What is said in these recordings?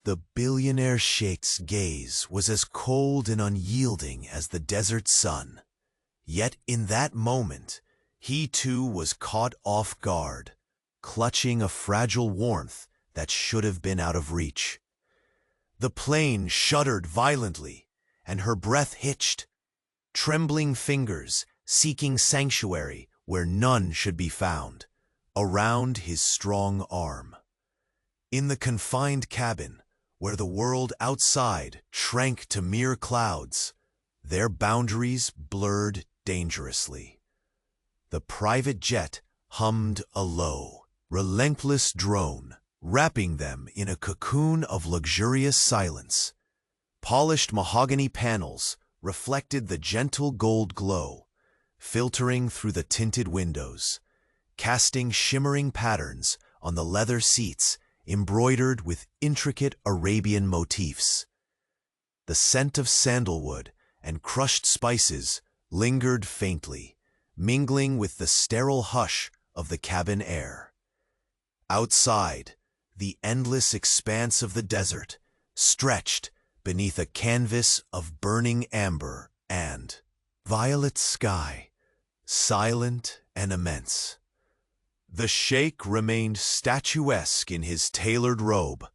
The billionaire Sheikh's gaze was as cold and unyielding as the desert sun. Yet in that moment, he too was caught off guard, clutching a fragile warmth that should have been out of reach. The plane shuddered violently, and her breath hitched, trembling fingers seeking sanctuary where none should be found, around his strong arm. In the confined cabin, where the world outside shrank to mere clouds, their boundaries blurred dangerously. The private jet hummed a low, relentless drone, wrapping them in a cocoon of luxurious silence. Polished mahogany panels reflected the gentle gold glow, filtering through the tinted windows, casting shimmering patterns on the leather seats embroidered with intricate Arabian motifs. The scent of sandalwood and crushed spices lingered faintly, mingling with the sterile hush of the cabin air. Outside, the endless expanse of the desert stretched beneath a canvas of burning amber and violet sky, silent and immense. The sheikh remained statuesque in his tailored robe,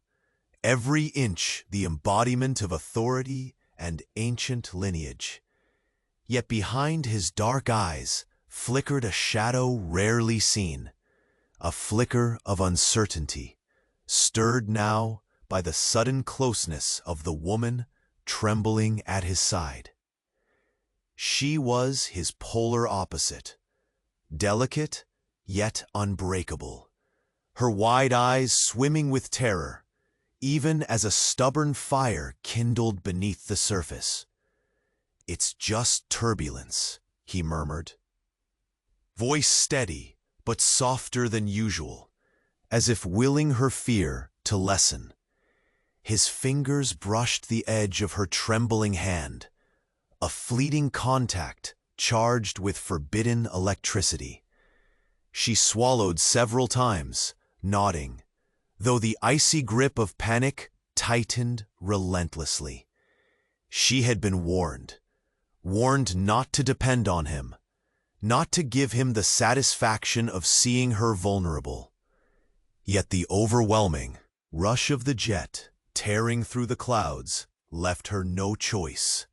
every inch the embodiment of authority and ancient lineage. Yet behind his dark eyes flickered a shadow rarely seen, a flicker of uncertainty, stirred now by the sudden closeness of the woman trembling at his side. She was his polar opposite, delicate yet unbreakable, her wide eyes swimming with terror, even as a stubborn fire kindled beneath the surface. "It's just turbulence," he murmured, voice steady but softer than usual, as if willing her fear to lessen. His fingers brushed the edge of her trembling hand, a fleeting contact charged with forbidden electricity. She swallowed several times, nodding, though the icy grip of panic tightened relentlessly. She had been warned not to depend on him, not to give him the satisfaction of seeing her vulnerable. Yet the overwhelming rush of the jet, tearing through the clouds, left her no choice.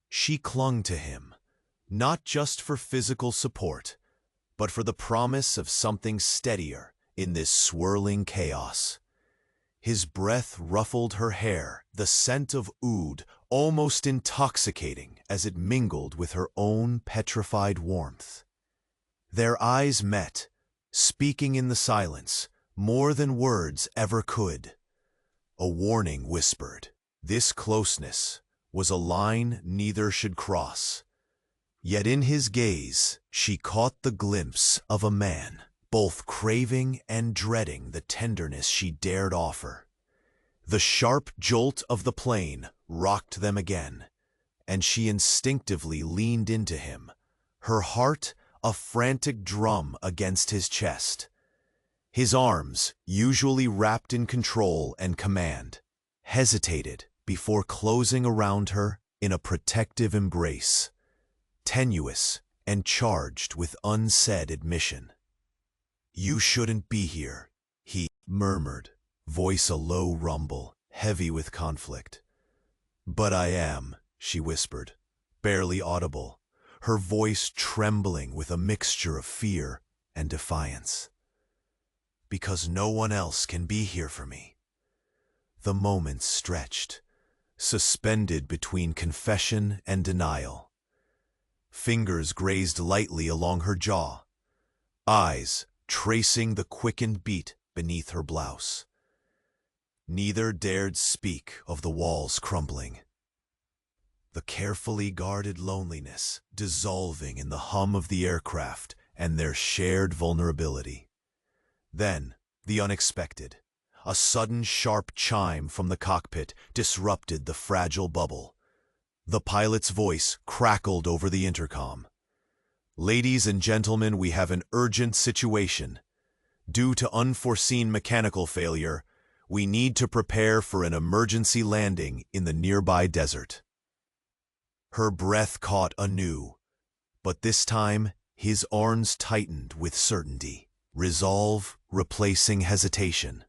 She clung to him, not just for physical support, but for the promise of something steadier in this swirling chaos. His breath ruffled her hair, the scent of oud almost intoxicating as it mingled with her own petrified warmth. Their eyes met, speaking in the silence, more than words ever could. A warning whispered, this closeness was a line neither should cross. Yet in his gaze she caught the glimpse of a man, both craving and dreading the tenderness she dared offer. The sharp jolt of the plane rocked them again, and she instinctively leaned into him, her heart a frantic drum against his chest. His arms, usually wrapped in control and command, hesitated before closing around her in a protective embrace, tenuous and charged with unsaid admission. "You shouldn't be here," he murmured, voice a low rumble, heavy with conflict. "But I am," she whispered, barely audible, her voice trembling with a mixture of fear and defiance. "Because no one else can be here for me." The moments stretched, suspended between confession and denial. Fingers grazed lightly along her jaw, eyes tracing the quickened beat beneath her blouse. Neither dared speak of the walls crumbling, the carefully guarded loneliness dissolving in the hum of the aircraft and their shared vulnerability. Then, the unexpected. A sudden sharp chime from the cockpit disrupted the fragile bubble. The pilot's voice crackled over the intercom. "Ladies and gentlemen, we have an urgent situation. Due to unforeseen mechanical failure, We need to prepare for an emergency landing in the nearby desert. Her breath caught anew, but this time his arms tightened with certainty, resolve replacing hesitation.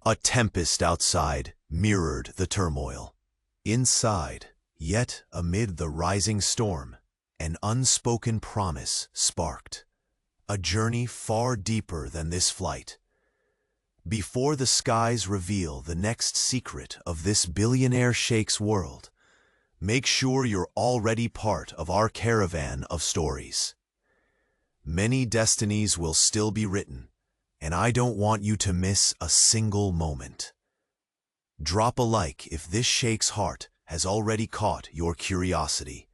A tempest outside mirrored the turmoil. Inside, yet amid the rising storm, an unspoken promise sparked. A journey far deeper than this flight. Before the skies reveal the next secret of this billionaire sheikh's world, make sure you're already part of our caravan of stories. Many destinies will still be written, and I don't want you to miss a single moment. Drop a like if this sheikh's heart has already caught your curiosity.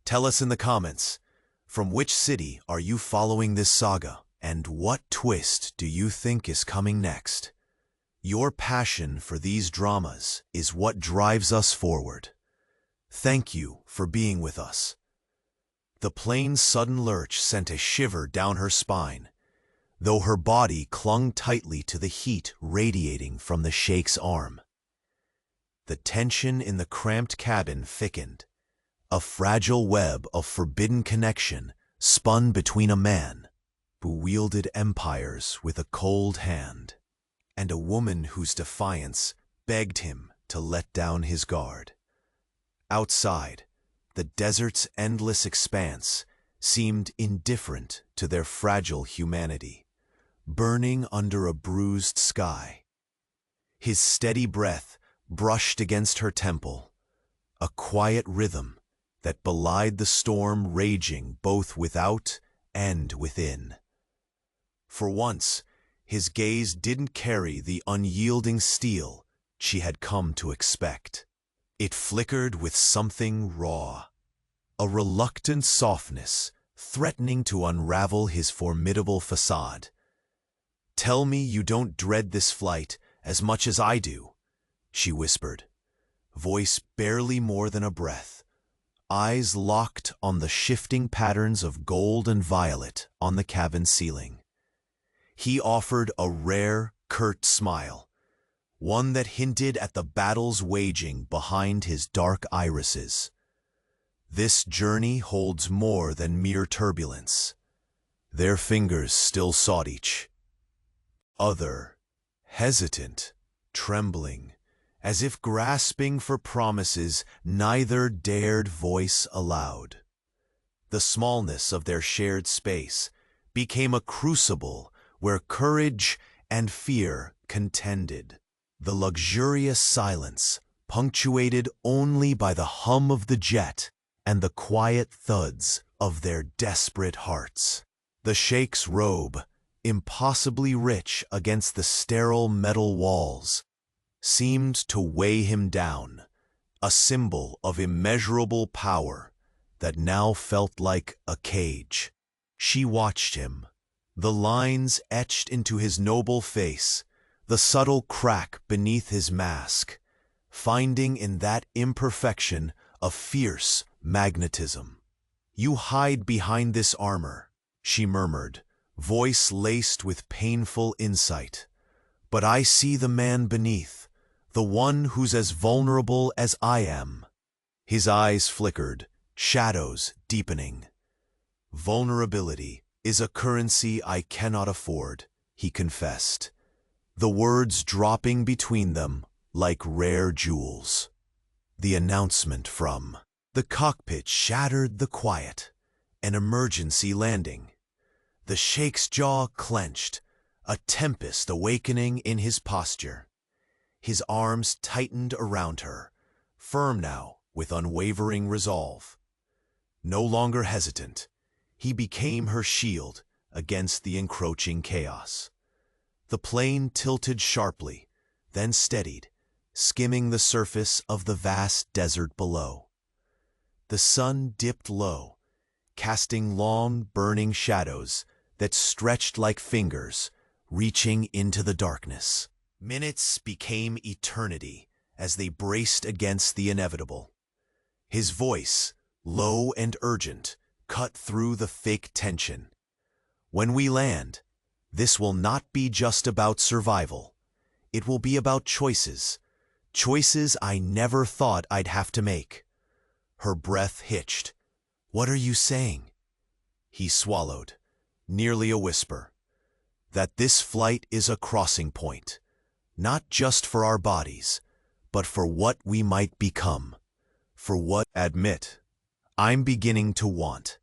Tell us in the comments, from which city are you following this saga, and what twist do you think is coming next? Your passion for these dramas is what drives us forward. Thank you for being with us. The plane's sudden lurch sent a shiver down her spine, though her body clung tightly to the heat radiating from the sheikh's arm. The tension in the cramped cabin thickened. A fragile web of forbidden connection spun between a man who wielded empires with a cold hand, and a woman whose defiance begged him to let down his guard. Outside, the desert's endless expanse seemed indifferent to their fragile humanity, burning under a bruised sky. His steady breath brushed against her temple, a quiet rhythm that belied the storm raging both without and within. For once, his gaze didn't carry the unyielding steel she had come to expect. It flickered with something raw, a reluctant softness threatening to unravel his formidable facade. "Tell me you don't dread this flight as much as I do," she whispered, voice barely more than a breath, eyes locked on the shifting patterns of gold and violet on the cabin ceiling. He offered a rare, curt smile, one that hinted at the battles waging behind his dark irises. This journey holds more than mere turbulence. Their fingers still sought each other, hesitant, trembling, as if grasping for promises neither dared voice aloud. The smallness of their shared space became a crucible where courage and fear contended. The luxurious silence, punctuated only by the hum of the jet and the quiet thuds of their desperate hearts. The sheikh's robe, impossibly rich against the sterile metal walls, seemed to weigh him down, a symbol of immeasurable power that now felt like a cage. She watched him, the lines etched into his noble face, the subtle crack beneath his mask, finding in that imperfection a fierce magnetism. "You hide behind this armor," she murmured, voice laced with painful insight. "But I see the man beneath, the one who's as vulnerable as I am." His eyes flickered, shadows deepening. "Vulnerability is a currency I cannot afford," he confessed, the words dropping between them like rare jewels. The announcement from the cockpit shattered the quiet. An emergency landing. The sheikh's jaw clenched, a tempest awakening in his posture. His arms tightened around her, firm now with unwavering resolve. No longer hesitant, he became her shield against the encroaching chaos. The plane tilted sharply, then steadied, skimming the surface of the vast desert below. The sun dipped low, casting long, burning shadows that stretched like fingers, reaching into the darkness. Minutes became eternity as they braced against the inevitable. His voice, low and urgent, cut through the fake tension. "When we land, this will not be just about survival. It will be about choices. Choices I never thought I'd have to make. Her breath hitched. What are you saying? He swallowed, nearly a whisper. That this flight is a crossing point, not just for our bodies, but for what we might become, for what, admit, I'm beginning to want.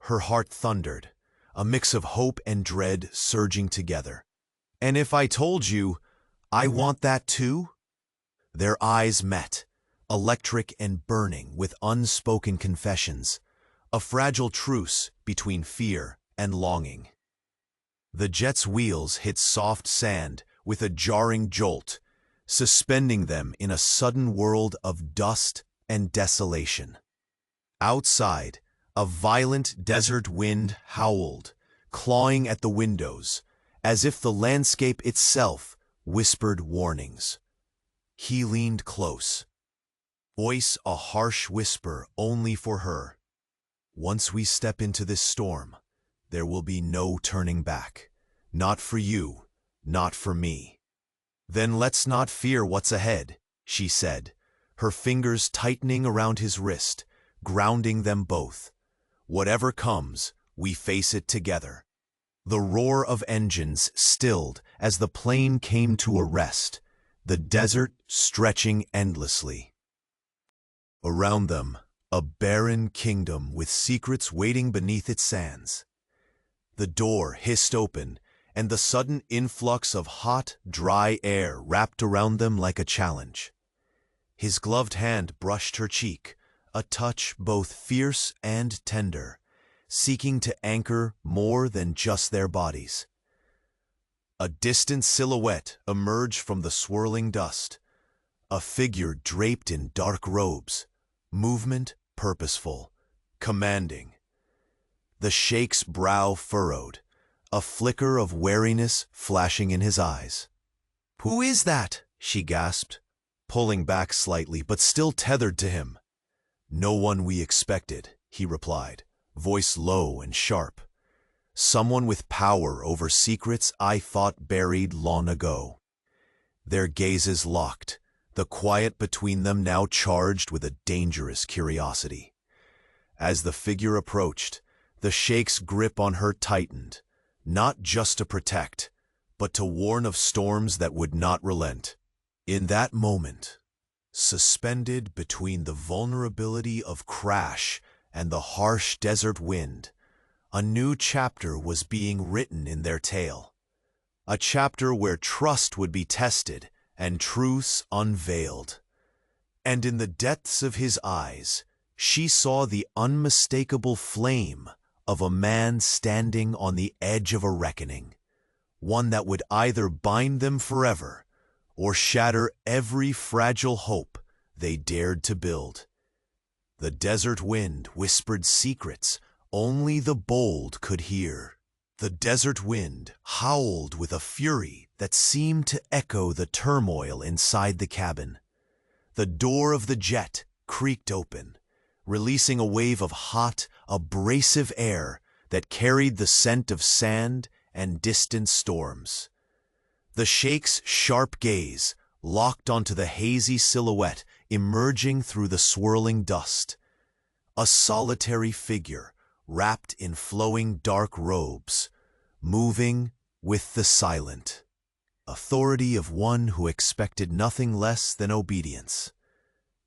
Her heart thundered, a mix of hope and dread surging together. And if I told you, I want that too? Their eyes met, electric and burning with unspoken confessions, a fragile truce between fear and longing. The jet's wheels hit soft sand with a jarring jolt, suspending them in a sudden world of dust and desolation. Outside, a violent desert wind howled, clawing at the windows, as if the landscape itself whispered warnings. He leaned close, voice a harsh whisper only for her. Once we step into this storm, there will be no turning back. Not for you, not for me. Then let's not fear what's ahead, she said, her fingers tightening around his wrist, grounding them both. Whatever comes, we face it together. The roar of engines stilled as the plane came to a rest, the desert stretching endlessly. Around them, a barren kingdom with secrets waiting beneath its sands. The door hissed open, and the sudden influx of hot, dry air wrapped around them like a challenge. His gloved hand brushed her cheek, a touch both fierce and tender, seeking to anchor more than just their bodies. A distant silhouette emerged from the swirling dust, a figure draped in dark robes, movement purposeful, commanding. The Sheikh's brow furrowed, a flicker of wariness flashing in his eyes. "Who is that?" she gasped, pulling back slightly but still tethered to him. "No one we expected," he replied, voice low and sharp. "Someone with power over secrets I thought buried long ago." Their gazes locked, the quiet between them now charged with a dangerous curiosity. As the figure approached, the Sheikh's grip on her tightened, not just to protect, but to warn of storms that would not relent. In that moment, suspended between the vulnerability of crash and the harsh desert wind, a new chapter was being written in their tale. A chapter where trust would be tested and truths unveiled. And in the depths of his eyes, she saw the unmistakable flame of a man standing on the edge of a reckoning, one that would either bind them forever or shatter every fragile hope they dared to build. The desert wind whispered secrets only the bold could hear. The desert wind howled with a fury that seemed to echo the turmoil inside the cabin. The door of the jet creaked open, releasing a wave of hot, abrasive air that carried the scent of sand and distant storms. The Sheikh's sharp gaze locked onto the hazy silhouette emerging through the swirling dust. A solitary figure wrapped in flowing dark robes, moving with the silent authority of one who expected nothing less than obedience.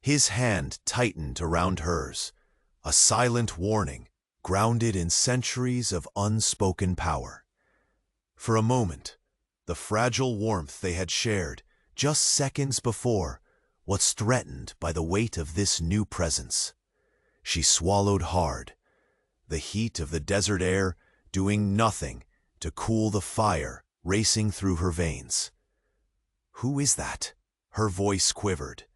His hand tightened around hers, a silent warning grounded in centuries of unspoken power. For a moment, the fragile warmth they had shared just seconds before was threatened by the weight of this new presence. She swallowed hard, the heat of the desert air doing nothing to cool the fire racing through her veins. "Who is that?" Her voice quivered,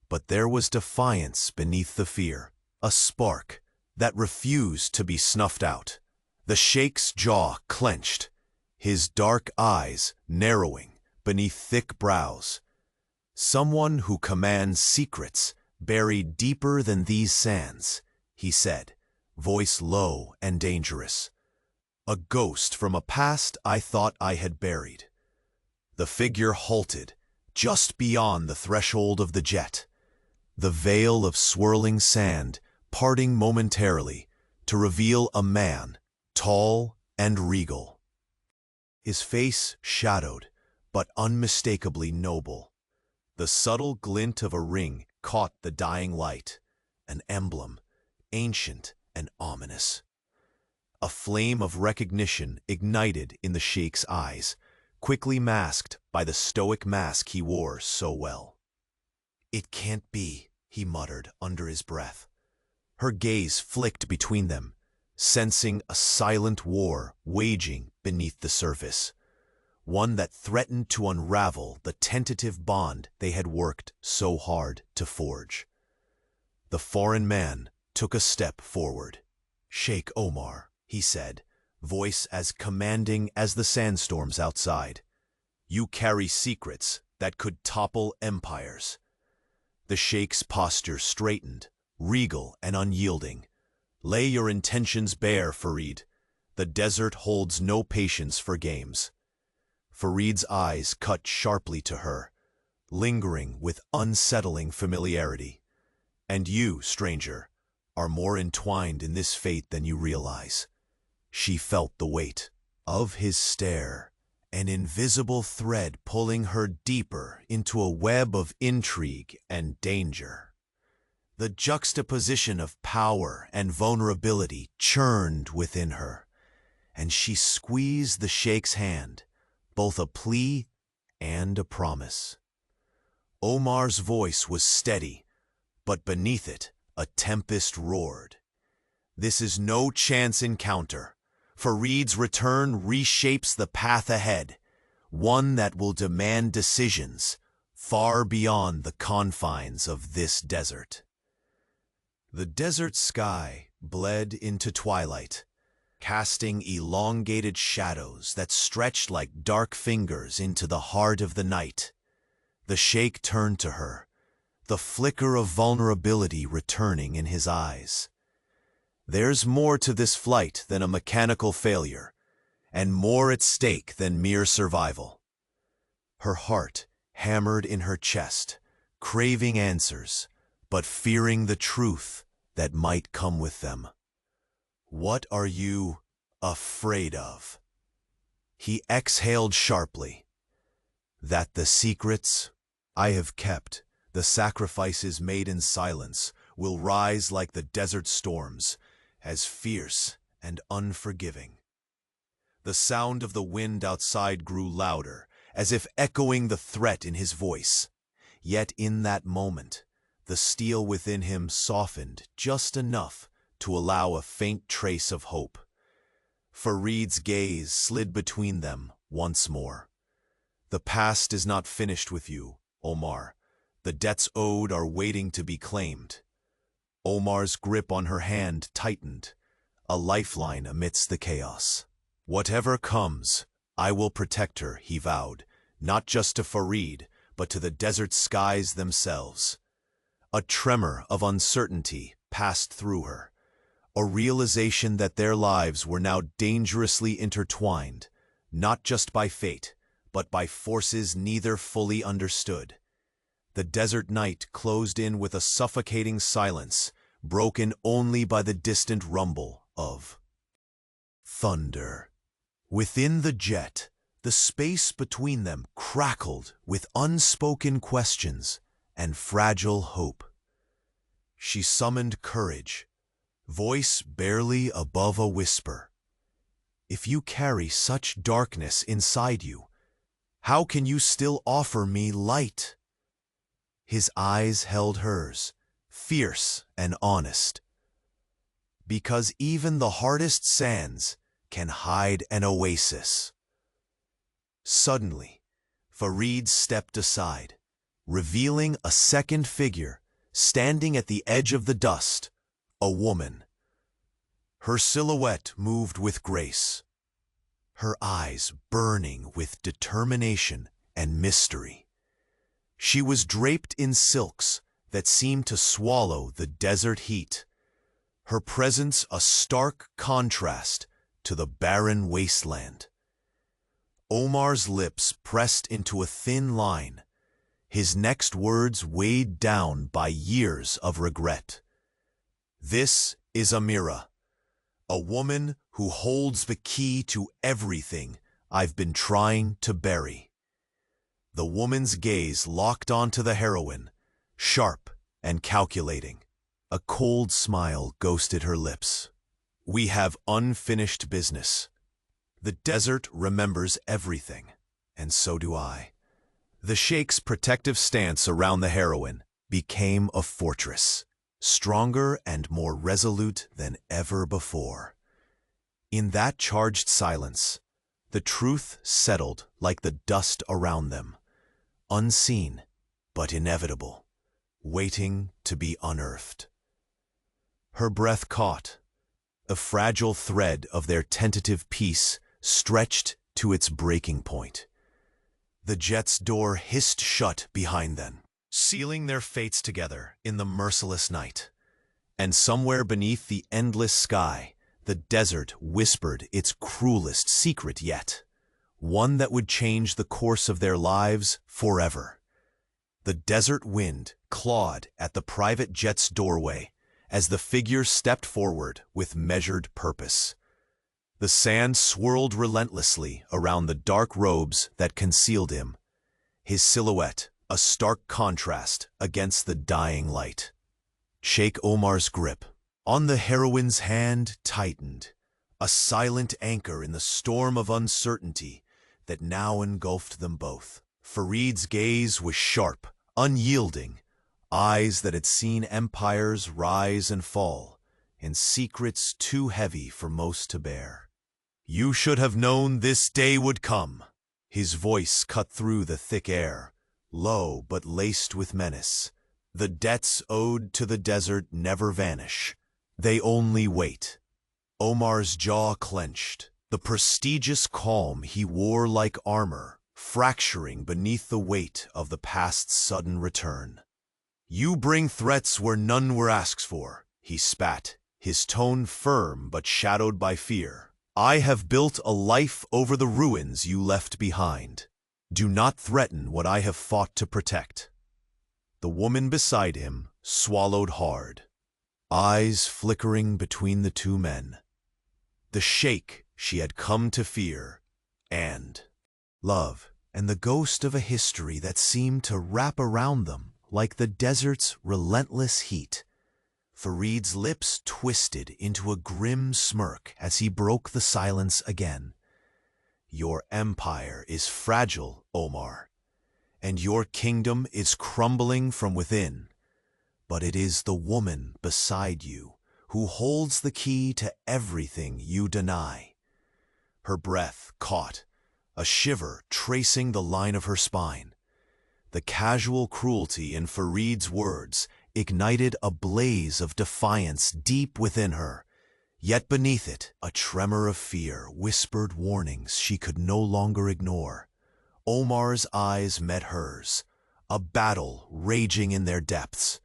but there was defiance beneath the fear, a spark that refused to be snuffed out. The Sheikh's jaw clenched, his dark eyes narrowing beneath thick brows. "Someone who commands secrets buried deeper than these sands," he said, voice low and dangerous. "A ghost from a past I thought I had buried." The figure halted, just beyond the threshold of the jet, the veil of swirling sand parting momentarily to reveal a man, tall and regal. His face shadowed, but unmistakably noble. The subtle glint of a ring caught the dying light, an emblem, ancient and ominous. A flame of recognition ignited in the Sheikh's eyes, quickly masked by the stoic mask he wore so well. "It can't be," he muttered under his breath. Her gaze flicked between them, sensing a silent war waging beneath the surface, one that threatened to unravel the tentative bond they had worked so hard to forge. The foreign man took a step forward. "Sheikh Omar," he said, voice as commanding as the sandstorms outside. "You carry secrets that could topple empires." The Sheikh's posture straightened, regal and unyielding. "Lay your intentions bare, Farid. The desert holds no patience for games." Farid's eyes cut sharply to her, lingering with unsettling familiarity. "And you, stranger, are more entwined in this fate than you realize." She felt the weight of his stare, an invisible thread pulling her deeper into a web of intrigue and danger. The juxtaposition of power and vulnerability churned within her, and she squeezed the Sheikh's hand, both a plea and a promise. Omar's voice was steady, but beneath it a tempest roared. "This is no chance encounter. Farid's return reshapes the path ahead, one that will demand decisions far beyond the confines of this desert." The desert sky bled into twilight, casting elongated shadows that stretched like dark fingers into the heart of the night. The Sheikh turned to her, the flicker of vulnerability returning in his eyes. "There's more to this flight than a mechanical failure, and more at stake than mere survival." Her heart hammered in her chest, craving answers, but fearing the truth that might come with them. "What are you afraid of?" He exhaled sharply. "That the secrets I have kept, the sacrifices made in silence, will rise like the desert storms, as fierce and unforgiving." The sound of the wind outside grew louder, as if echoing the threat in his voice. Yet in that moment, the steel within him softened just enough to allow a faint trace of hope. Farid's gaze slid between them once more. "The past is not finished with you, Omar. The debts owed are waiting to be claimed." Omar's grip on her hand tightened, a lifeline amidst the chaos. "Whatever comes, I will protect her," he vowed, not just to Farid, but to the desert skies themselves. A tremor of uncertainty passed through her, a realization that their lives were now dangerously intertwined, not just by fate, but by forces neither fully understood. The desert night closed in with a suffocating silence, broken only by the distant rumble of thunder. Within the jet, the space between them crackled with unspoken questions and fragile hope. She summoned courage, voice barely above a whisper. "If you carry such darkness inside you, how can you still offer me light?" His eyes held hers, fierce and honest. "Because even the hardest sands can hide an oasis." Suddenly, Farid stepped aside, revealing a second figure standing at the edge of the dust, a woman. Her silhouette moved with grace, her eyes burning with determination and mystery. She was draped in silks that seemed to swallow the desert heat, her presence a stark contrast to the barren wasteland. Omar's lips pressed into a thin line, his next words weighed down by years of regret. "This is Amira, a woman who holds the key to everything I've been trying to bury." The woman's gaze locked onto the heroine, sharp and calculating. A cold smile ghosted her lips. "We have unfinished business. The desert remembers everything, and so do I." The Sheikh's protective stance around the heroine became a fortress, stronger and more resolute than ever before. In that charged silence, the truth settled like the dust around them, unseen but inevitable, waiting to be unearthed. Her breath caught. A fragile thread of their tentative peace stretched to its breaking point. The jet's door hissed shut behind them, sealing their fates together in the merciless night. And somewhere beneath the endless sky, the desert whispered its cruelest secret yet, one that would change the course of their lives forever. The desert wind clawed at the private jet's doorway as the figure stepped forward with measured purpose. The sand swirled relentlessly around the dark robes that concealed him, his silhouette a stark contrast against the dying light. Sheikh Omar's grip on the heroine's hand tightened, a silent anchor in the storm of uncertainty that now engulfed them both. Farid's gaze was sharp, unyielding, eyes that had seen empires rise and fall, and secrets too heavy for most to bear. "You should have known this day would come." His voice cut through the thick air, low but laced with menace. "The debts owed to the desert never vanish. They only wait." Omar's jaw clenched, the prestigious calm he wore like armor, fracturing beneath the weight of the past's sudden return. "You bring threats where none were asked for," he spat, his tone firm but shadowed by fear. "I have built a life over the ruins you left behind. Do not threaten what I have fought to protect." The woman beside him swallowed hard, eyes flickering between the two men. The Sheikh she had come to fear, and love, and the ghost of a history that seemed to wrap around them like the desert's relentless heat. Farid's lips twisted into a grim smirk as he broke the silence again. "Your empire is fragile, Omar, and your kingdom is crumbling from within. But it is the woman beside you who holds the key to everything you deny." Her breath caught, a shiver tracing the line of her spine. The casual cruelty in Farid's words ignited a blaze of defiance deep within her, yet beneath it, a tremor of fear whispered warnings she could no longer ignore. Omar's eyes met hers, a battle raging in their depths.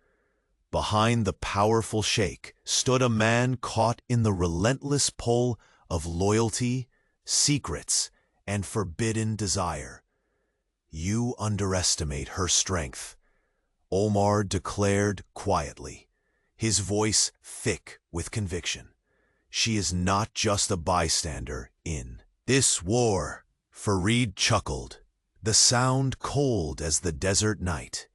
Behind the powerful Sheikh stood a man caught in the relentless pull of loyalty, secrets, and forbidden desire. "You underestimate her strength," Omar declared quietly, his voice thick with conviction. "She is not just a bystander in this war." Farid chuckled, the sound cold as the desert night.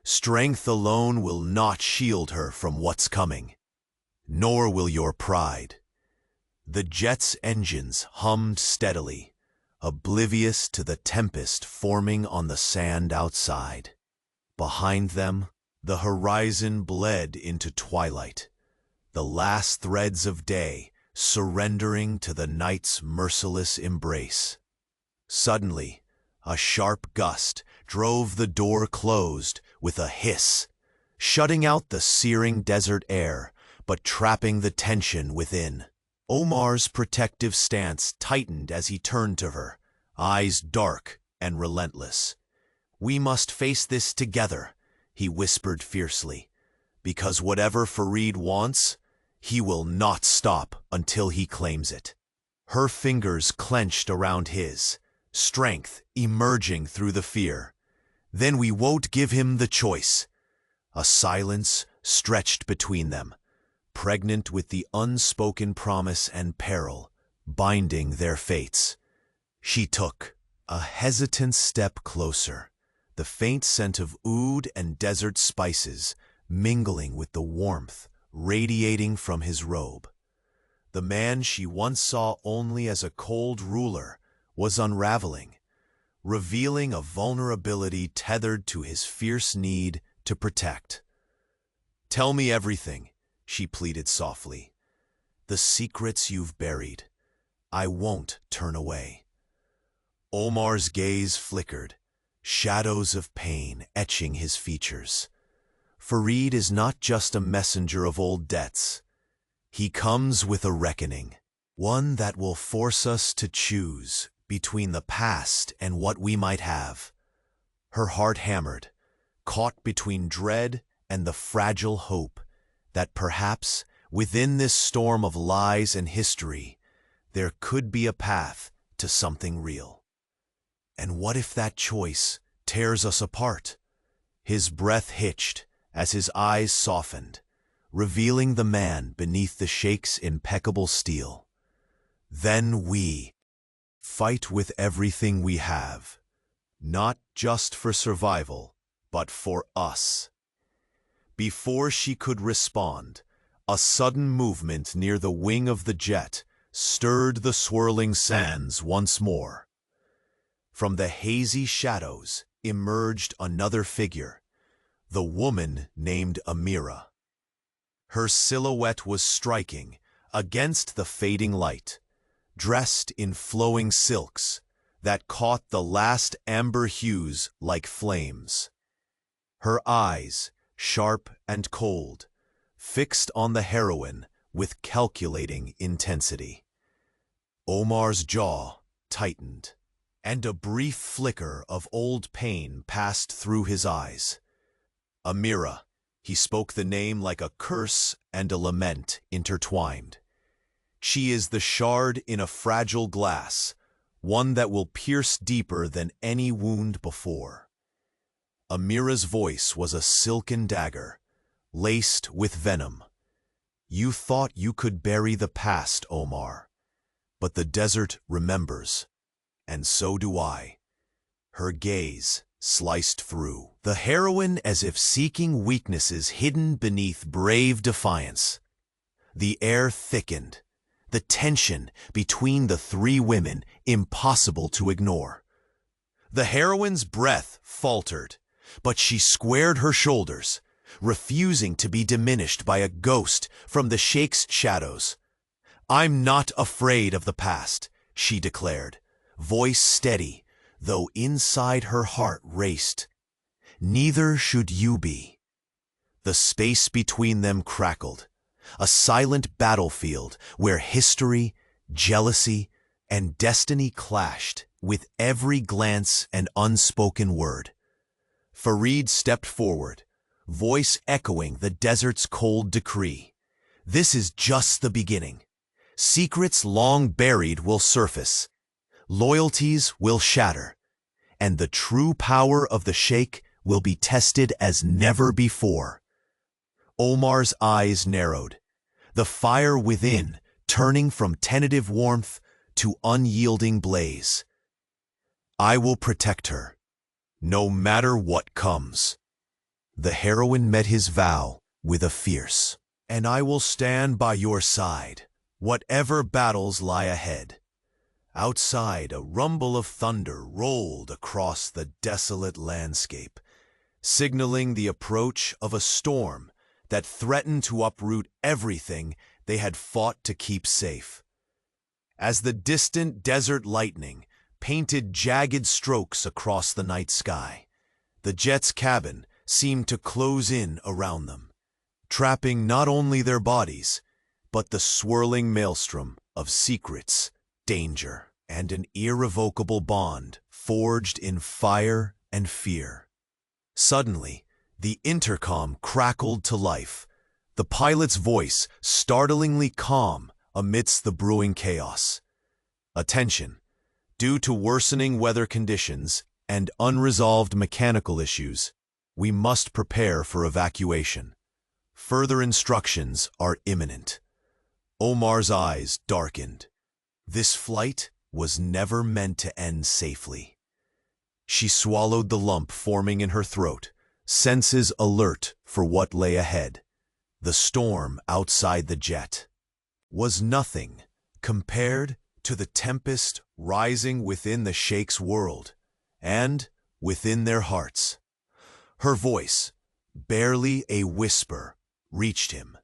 "Strength alone will not shield her from what's coming, nor will your pride." The jet's engines hummed steadily, oblivious to the tempest forming on the sand outside. Behind them, the horizon bled into twilight, the last threads of day surrendering to the night's merciless embrace. Suddenly, a sharp gust drove the door closed with a hiss, shutting out the searing desert air, but trapping the tension within. Omar's protective stance tightened as he turned to her, eyes dark and relentless. "We must face this together," he whispered fiercely, "because whatever Farid wants, he will not stop until he claims it." Her fingers clenched around his, strength emerging through the fear. Then we won't give him the choice. A silence stretched between them, pregnant with the unspoken promise and peril, binding their fates. She took a hesitant step closer, the faint scent of oud and desert spices mingling with the warmth radiating from his robe. The man she once saw only as a cold ruler was unraveling, revealing a vulnerability tethered to his fierce need to protect. "Tell me everything," she pleaded softly. "The secrets you've buried. I won't turn away." Omar's gaze flickered, shadows of pain etching his features. Farid is not just a messenger of old debts. He comes with a reckoning, one that will force us to choose between the past and what we might have. Her heart hammered, caught between dread and the fragile hope that perhaps within this storm of lies and history, there could be a path to something real. And what if that choice tears us apart? His breath hitched as his eyes softened, revealing the man beneath the Sheikh's impeccable steel. Then we fight with everything we have, not just for survival, but for us. Before she could respond, a sudden movement near the wing of the jet stirred the swirling sands once more. From the hazy shadows emerged another figure, the woman named Amira. Her silhouette was striking against the fading light, dressed in flowing silks that caught the last amber hues like flames. Her eyes, sharp and cold, fixed on the heroine with calculating intensity. Omar's jaw tightened, and a brief flicker of old pain passed through his eyes. "Amira," he spoke the name like a curse and a lament intertwined. "She is the shard in a fragile glass, one that will pierce deeper than any wound before." Amira's voice was a silken dagger, laced with venom. "You thought you could bury the past, Omar, but the desert remembers, and so do I." Her gaze sliced through the heroine as if seeking weaknesses hidden beneath brave defiance. The air thickened, the tension between the three women impossible to ignore. The heroine's breath faltered, but she squared her shoulders, refusing to be diminished by a ghost from the Sheikh's shadows. "I'm not afraid of the past," she declared, voice steady, though inside her heart raced. "Neither should you be." The space between them crackled, a silent battlefield where history, jealousy, and destiny clashed with every glance and unspoken word. Farid stepped forward, voice echoing the desert's cold decree. "This is just the beginning. Secrets long buried will surface. Loyalties will shatter, and the true power of the Sheikh will be tested as never before." Omar's eyes narrowed, the fire within turning from tentative warmth to unyielding blaze. "I will protect her, no matter what comes." The heroine met his vow with a fierce, "And I will stand by your side, whatever battles lie ahead." Outside, a rumble of thunder rolled across the desolate landscape, signaling the approach of a storm that threatened to uproot everything they had fought to keep safe. As the distant desert lightning painted jagged strokes across the night sky, the jet's cabin seemed to close in around them, trapping not only their bodies, but the swirling maelstrom of secrets, danger, and an irrevocable bond forged in fire and fear. Suddenly, the intercom crackled to life, the pilot's voice startlingly calm amidst the brewing chaos. "Attention! Due to worsening weather conditions and unresolved mechanical issues, we must prepare for evacuation. Further instructions are imminent. Omar's eyes darkened. This flight was never meant to end safely. She swallowed the lump forming in her throat, senses alert for what lay ahead. The storm outside the jet was nothing compared to the tempest rising within the Sheikh's world and within their hearts. Her voice, barely a whisper, reached him.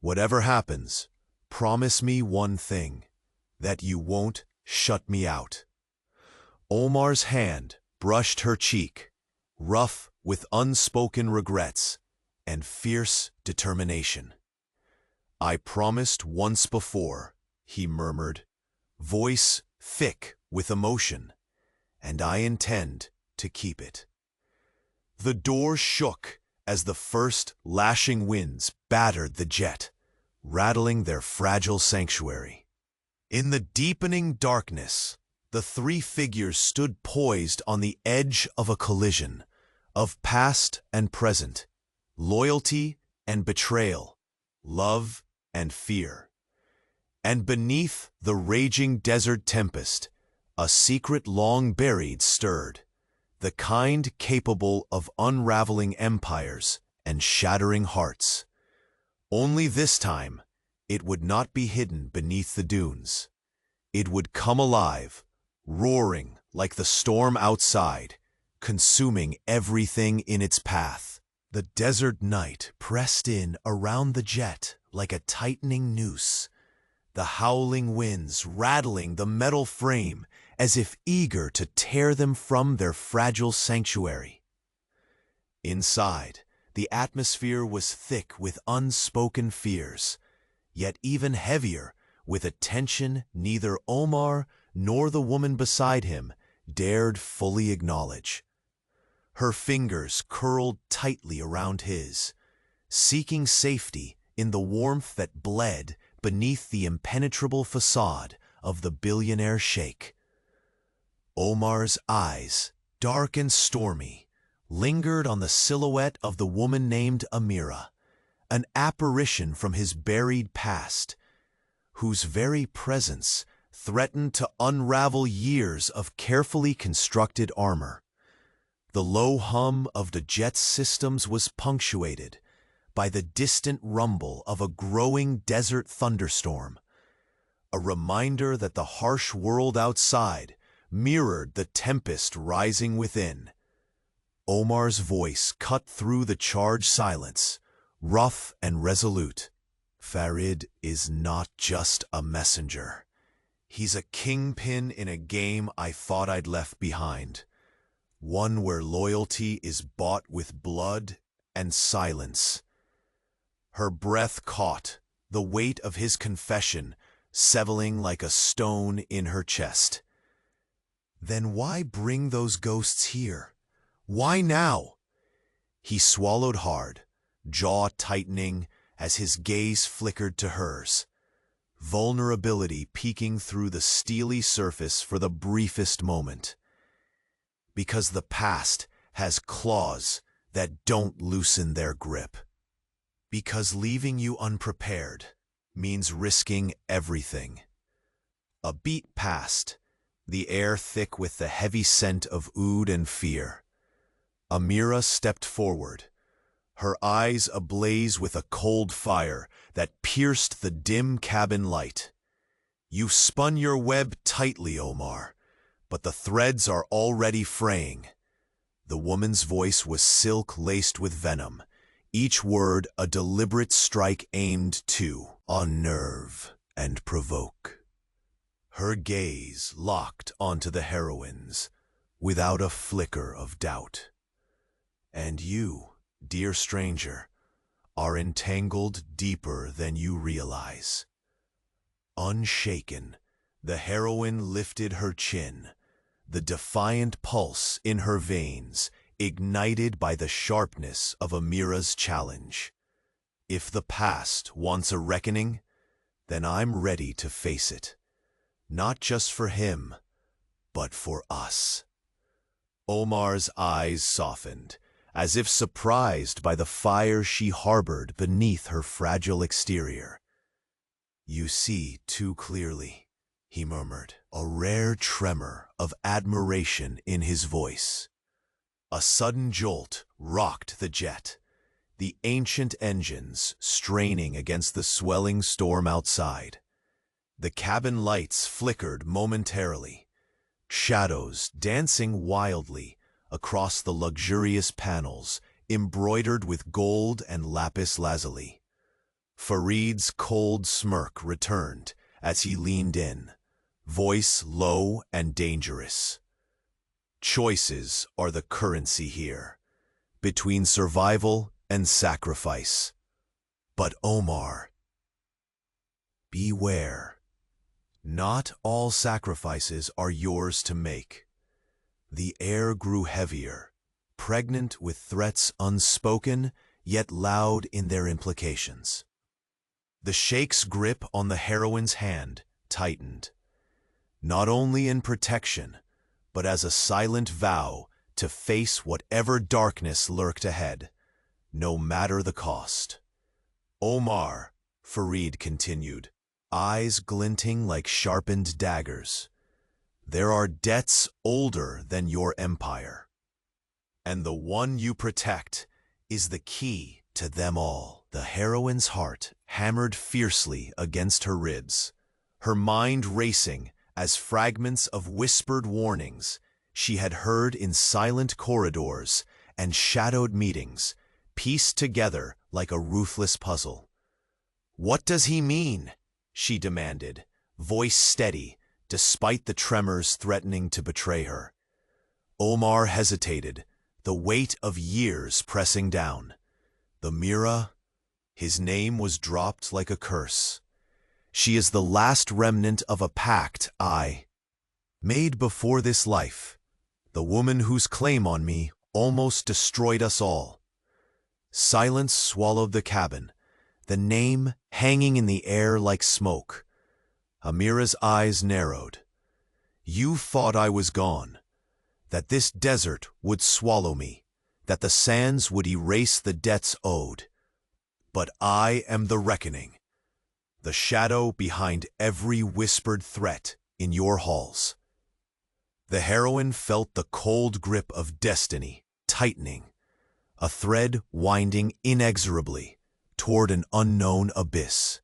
"Whatever happens, promise me one thing, that you won't shut me out." Omar's hand brushed her cheek, rough with unspoken regrets and fierce determination. "I promised once before," he murmured, voice thick with emotion, "and I intend to keep it." The door shook as the first lashing winds battered the jet, rattling their fragile sanctuary. In the deepening darkness, the three figures stood poised on the edge of a collision of past and present, loyalty and betrayal, love and fear. And beneath the raging desert tempest, a secret long buried stirred, the kind capable of unraveling empires and shattering hearts. Only this time, it would not be hidden beneath the dunes. It would come alive, roaring like the storm outside, consuming everything in its path. The desert night pressed in around the jet like a tightening noose, the howling winds rattling the metal frame as if eager to tear them from their fragile sanctuary. Inside, the atmosphere was thick with unspoken fears, yet even heavier with a tension neither Omar nor the woman beside him dared fully acknowledge. Her fingers curled tightly around his, seeking safety in the warmth that bled beneath the impenetrable facade of the Billionaire Sheikh. Omar's eyes, dark and stormy, lingered on the silhouette of the woman named Amira, an apparition from his buried past, whose very presence threatened to unravel years of carefully constructed armor. The low hum of the jet's systems was punctuated by the distant rumble of a growing desert thunderstorm, a reminder that the harsh world outside mirrored the tempest rising within. Omar's voice cut through the charged silence, rough and resolute. "Farid is not just a messenger. He's a kingpin in a game I thought I'd left behind. One where loyalty is bought with blood and silence." Her breath caught, the weight of his confession settling like a stone in her chest. "Then why bring those ghosts here? Why now?" He swallowed hard, jaw tightening as his gaze flickered to hers, vulnerability peeking through the steely surface for the briefest moment. "Because the past has claws that don't loosen their grip. Because leaving you unprepared means risking everything." A beat passed, the air thick with the heavy scent of oud and fear. Amira stepped forward, her eyes ablaze with a cold fire that pierced the dim cabin light. "You've spun your web tightly, Omar, but the threads are already fraying." The woman's voice was silk laced with venom, each word a deliberate strike aimed to unnerve and provoke. Her gaze locked onto the heroines without a flicker of doubt. "And you, dear stranger, are entangled deeper than you realize." Unshaken, the heroine lifted her chin, the defiant pulse in her veins ignited by the sharpness of Amira's challenge. "If the past wants a reckoning, then I'm ready to face it. Not just for him, but for us." Omar's eyes softened, as if surprised by the fire she harbored beneath her fragile exterior. "You see too clearly," he murmured, a rare tremor of admiration in his voice. A sudden jolt rocked the jet, the ancient engines straining against the swelling storm outside. The cabin lights flickered momentarily, shadows dancing wildly across the luxurious panels embroidered with gold and lapis lazuli. Farid's cold smirk returned as he leaned in, voice low and dangerous. "Choices are the currency here, between survival and sacrifice. But Omar, beware. Not all sacrifices are yours to make." The air grew heavier, pregnant with threats unspoken, yet loud in their implications. The Sheikh's grip on the heroine's hand tightened, not only in protection, but as a silent vow to face whatever darkness lurked ahead, no matter the cost. "Omar," Farid continued, eyes glinting like sharpened daggers, "there are debts older than your empire, and the one you protect is the key to them all." The heroine's heart hammered fiercely against her ribs, her mind racing as fragments of whispered warnings she had heard in silent corridors and shadowed meetings pieced together like a ruthless puzzle. "What does he mean?" she demanded, voice steady, despite the tremors threatening to betray her. Omar hesitated, the weight of years pressing down. The Mira, his name was dropped like a curse. "She is the last remnant of a pact I made before this life, the woman whose claim on me almost destroyed us all." Silence swallowed the cabin, the name hanging in the air like smoke. Amira's eyes narrowed. "You thought I was gone, that this desert would swallow me, that the sands would erase the debts owed. But I am the reckoning, the shadow behind every whispered threat in your halls." The heroine felt the cold grip of destiny tightening, a thread winding inexorably toward an unknown abyss.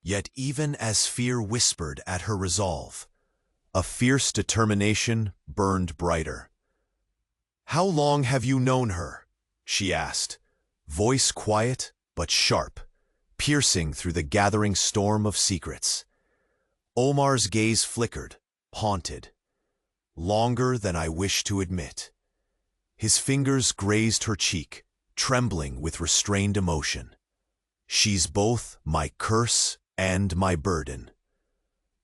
Yet even as fear whispered at her resolve, a fierce determination burned brighter. "How long have you known her?" she asked, voice quiet but sharp, piercing through the gathering storm of secrets. Omar's gaze flickered, haunted. "Longer than I wish to admit." His fingers grazed her cheek, trembling with restrained emotion. "She's both my curse and my burden."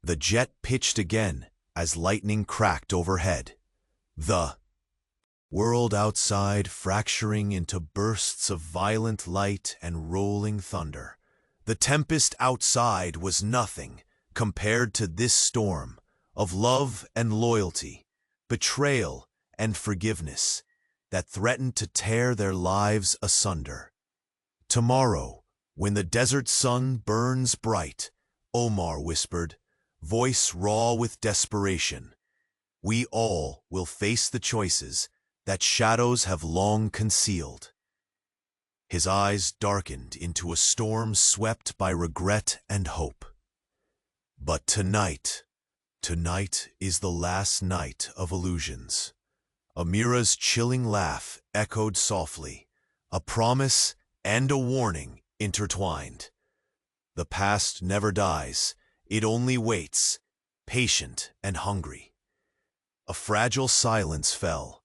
The jet pitched again as lightning cracked overhead, the world outside fracturing into bursts of violent light and rolling thunder. The tempest outside was nothing compared to this storm of love and loyalty, betrayal and forgiveness that threatened to tear their lives asunder. "Tomorrow, when the desert sun burns bright," Omar whispered, voice raw with desperation, "we all will face the choices that shadows have long concealed." His eyes darkened into a storm swept by regret and hope. "But tonight is the last night of illusions." Amira's chilling laugh echoed softly, a promise and a warning intertwined. "The past never dies, it only waits, patient and hungry." A fragile silence fell.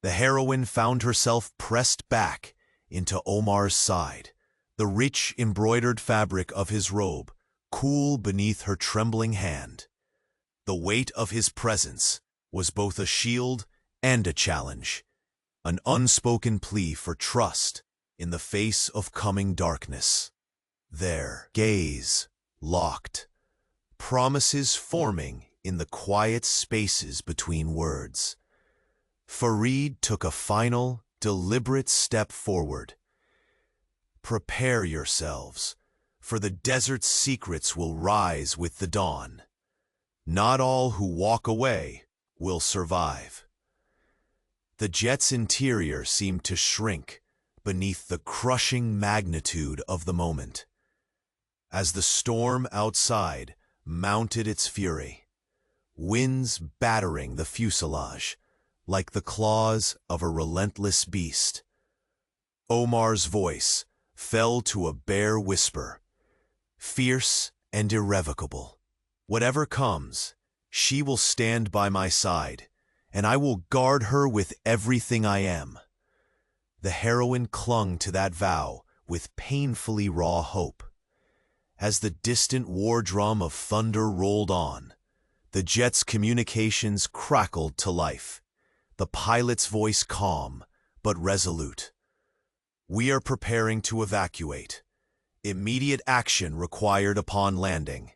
The heroine found herself pressed back into Omar's side, the rich embroidered fabric of his robe cool beneath her trembling hand. The weight of his presence was both a shield and a challenge, an unspoken plea for trust in the face of coming darkness. Their gaze locked, promises forming in the quiet spaces between words. Farid took a final, deliberate step forward. Prepare yourselves, for the desert's secrets will rise with the dawn. Not all who walk away will survive. The jet's interior seemed to shrink beneath the crushing magnitude of the moment. As the storm outside mounted its fury, winds battering the fuselage like the claws of a relentless beast, Omar's voice fell to a bare whisper, fierce and irrevocable. Whatever comes, she will stand by my side, and I will guard her with everything I am. The heroine clung to that vow with painfully raw hope. As the distant war drum of thunder rolled on, the jet's communications crackled to life, the pilot's voice calm but resolute. We are preparing to evacuate. Immediate action required upon landing.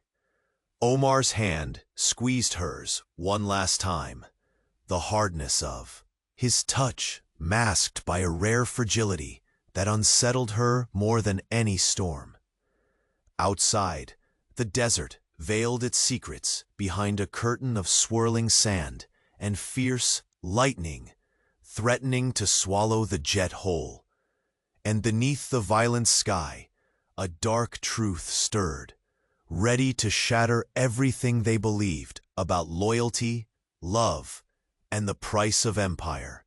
Omar's hand squeezed hers one last time, the hardness of his touch masked by a rare fragility that unsettled her more than any storm. Outside, the desert veiled its secrets behind a curtain of swirling sand and fierce lightning, threatening to swallow the jet whole. And beneath the violent sky, a dark truth stirred, ready to shatter everything they believed about loyalty, love, and the price of empire.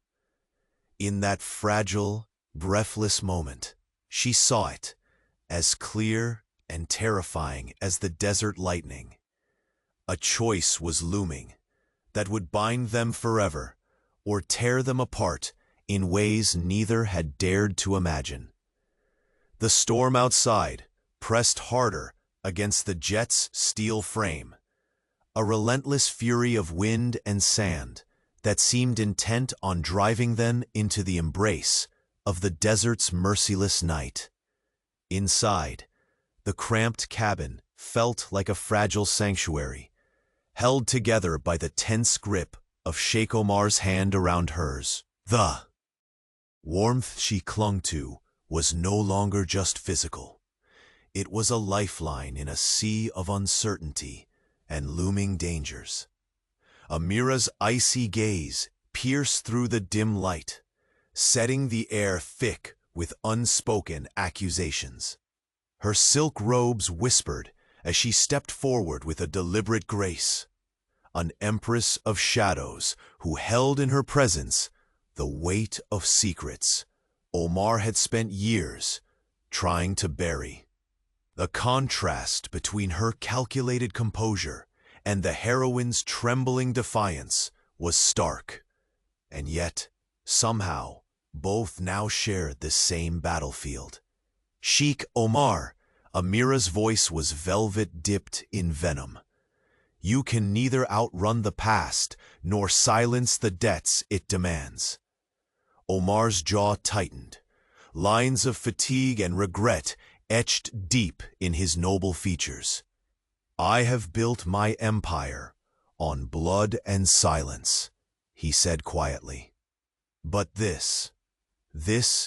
In that fragile, breathless moment, she saw it, as clear and terrifying as the desert lightning. A choice was looming that would bind them forever or tear them apart in ways neither had dared to imagine. The storm outside pressed harder against the jet's steel frame, a relentless fury of wind and sand that seemed intent on driving them into the embrace of the desert's merciless night. Inside, the cramped cabin felt like a fragile sanctuary, held together by the tense grip of Sheikh Omar's hand around hers. The warmth she clung to was no longer just physical. It was a lifeline in a sea of uncertainty and looming dangers. Amira's icy gaze pierced through the dim light, setting the air thick with unspoken accusations. Her silk robes whispered as she stepped forward with a deliberate grace, an empress of shadows who held in her presence the weight of secrets Omar had spent years trying to bury. The contrast between her calculated composure and the heroine's trembling defiance was stark, and yet, somehow, both now shared the same battlefield. Sheikh Omar, Amira's voice was velvet dipped in venom. You can neither outrun the past nor silence the debts it demands. Omar's jaw tightened, lines of fatigue and regret etched deep in his noble features. I have built my empire on blood and silence, he said quietly. But this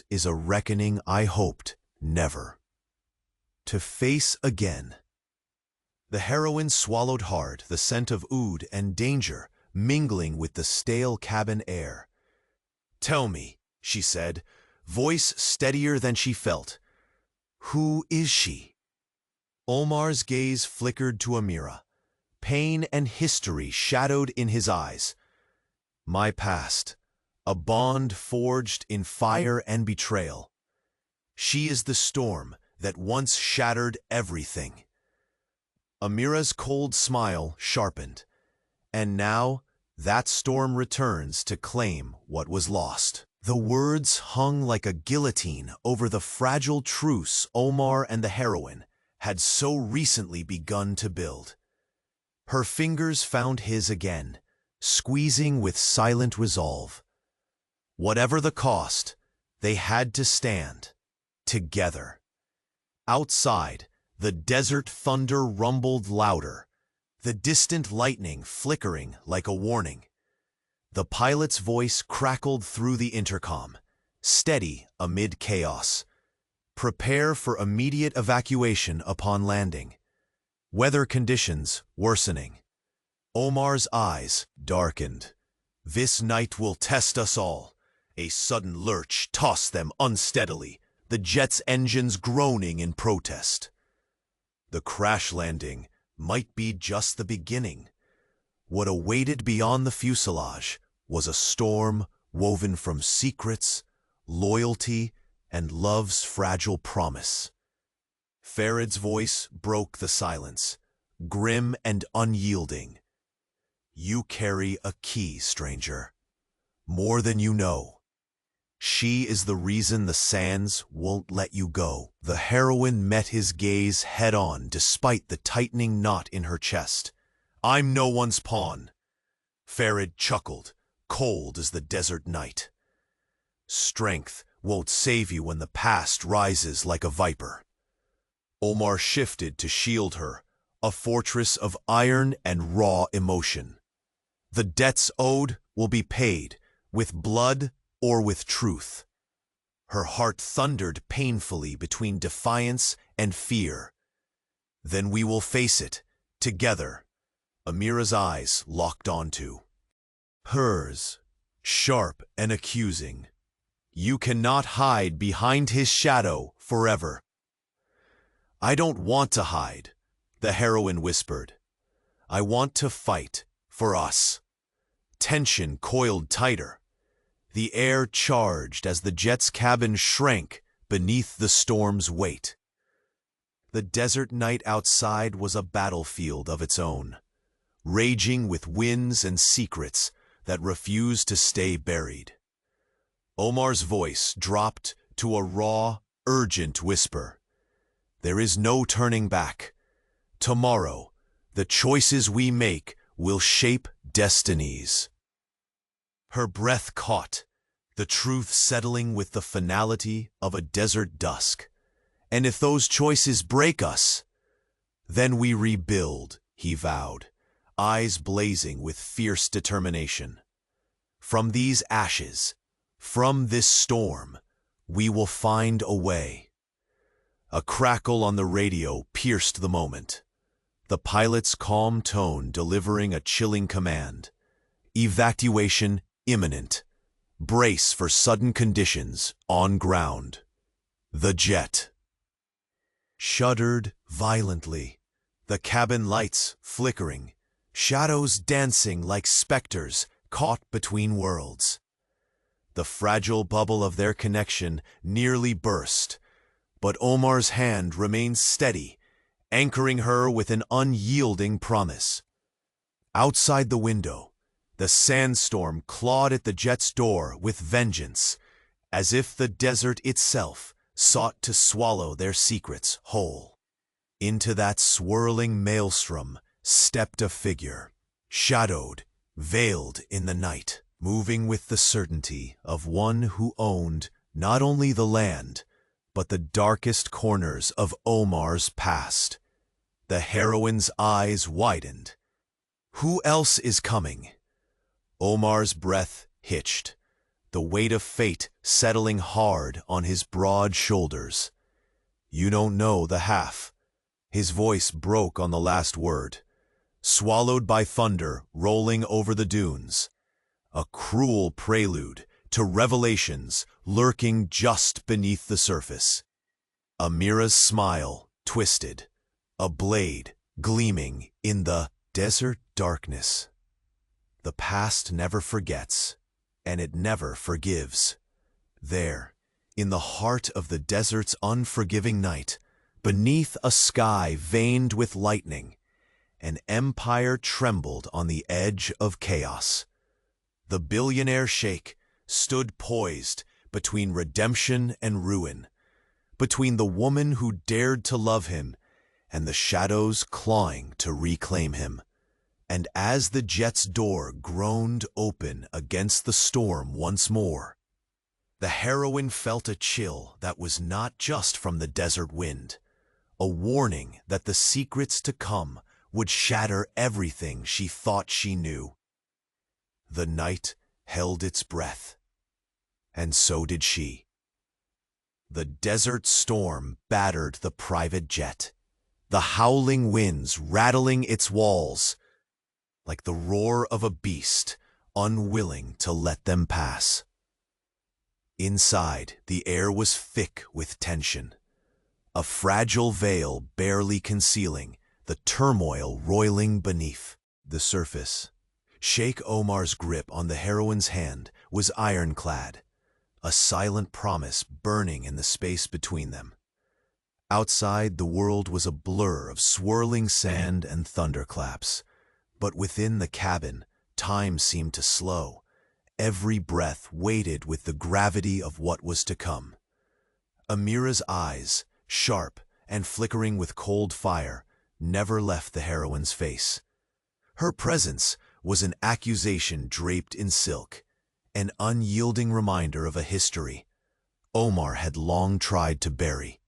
is a reckoning I hoped never to face again. The heroine swallowed hard, the scent of oud and danger mingling with the stale cabin air. Tell me, she said, voice steadier than she felt. Who is she? Omar's gaze flickered to Amira, pain and history shadowed in his eyes. My past, a bond forged in fire and betrayal. She is the storm that once shattered everything. Amira's cold smile sharpened, and now that storm returns to claim what was lost. The words hung like a guillotine over the fragile truce Omar and the heroine had so recently begun to build. Her fingers found his again, squeezing with silent resolve. Whatever the cost, they had to stand together. Outside, the desert thunder rumbled louder, the distant lightning flickering like a warning. The pilot's voice crackled through the intercom, steady amid chaos. Prepare for immediate evacuation upon landing. Weather conditions worsening. Omar's eyes darkened. This night will test us all. A sudden lurch tossed them unsteadily, the jet's engines groaning in protest. The crash landing might be just the beginning. What awaited beyond the fuselage was a storm woven from secrets, loyalty, and love's fragile promise. Farad's voice broke the silence, grim and unyielding. You carry a key, stranger. More than you know. She is the reason the sands won't let you go. The heroine met his gaze head-on despite the tightening knot in her chest. I'm no one's pawn. Farad chuckled, cold as the desert night. Strength won't save you when the past rises like a viper. Omar shifted to shield her, a fortress of iron and raw emotion. The debts owed will be paid, with blood or with truth. Her heart thundered painfully between defiance and fear. Then we will face it, together. Amira's eyes locked onto hers, sharp and accusing. You cannot hide behind his shadow forever. I don't want to hide, the heroine whispered. I want to fight for us. Tension coiled tighter. The air charged as the jet's cabin shrank beneath the storm's weight. The desert night outside was a battlefield of its own, raging with winds and secrets that refused to stay buried. Omar's voice dropped to a raw, urgent whisper. There is no turning back. Tomorrow, the choices we make will shape destinies. Her breath caught, the truth settling with the finality of a desert dusk. And if those choices break us, then we rebuild, he vowed, eyes blazing with fierce determination. From these ashes, from this storm, we will find a way. A crackle on the radio pierced the moment. The pilot's calm tone delivering a chilling command. Evacuation imminent. Brace for sudden conditions on ground. The jet shuddered violently, the cabin lights flickering, shadows dancing like specters caught between worlds. The fragile bubble of their connection nearly burst, but Omar's hand remained steady, anchoring her with an unyielding promise. Outside the window, the sandstorm clawed at the jet's door with vengeance, as if the desert itself sought to swallow their secrets whole. Into that swirling maelstrom stepped a figure, shadowed, veiled in the night, moving with the certainty of one who owned not only the land, but the darkest corners of Omar's past. The heroine's eyes widened. Who else is coming? Omar's breath hitched, the weight of fate settling hard on his broad shoulders. You don't know the half. His voice broke on the last word, swallowed by thunder rolling over the dunes. A cruel prelude to revelations lurking just beneath the surface. Amira's smile twisted, a blade gleaming in the desert darkness. The past never forgets, and it never forgives. There, in the heart of the desert's unforgiving night, beneath a sky veined with lightning, an empire trembled on the edge of chaos. The billionaire Sheikh stood poised between redemption and ruin, between the woman who dared to love him and the shadows clawing to reclaim him. And as the jet's door groaned open against the storm once more, the heroine felt a chill that was not just from the desert wind, a warning that the secrets to come would shatter everything she thought she knew. The night held its breath. And so did she. The desert storm battered the private jet, the howling winds rattling its walls, like the roar of a beast unwilling to let them pass. Inside, the air was thick with tension, a fragile veil barely concealing the turmoil roiling beneath the surface. Sheikh Omar's grip on the heroine's hand was ironclad, a silent promise burning in the space between them. Outside, the world was a blur of swirling sand and thunderclaps, but within the cabin, time seemed to slow. Every breath weighted with the gravity of what was to come. Amira's eyes, sharp and flickering with cold fire, never left the heroine's face. Her presence was an accusation draped in silk, an unyielding reminder of a history Omar had long tried to bury.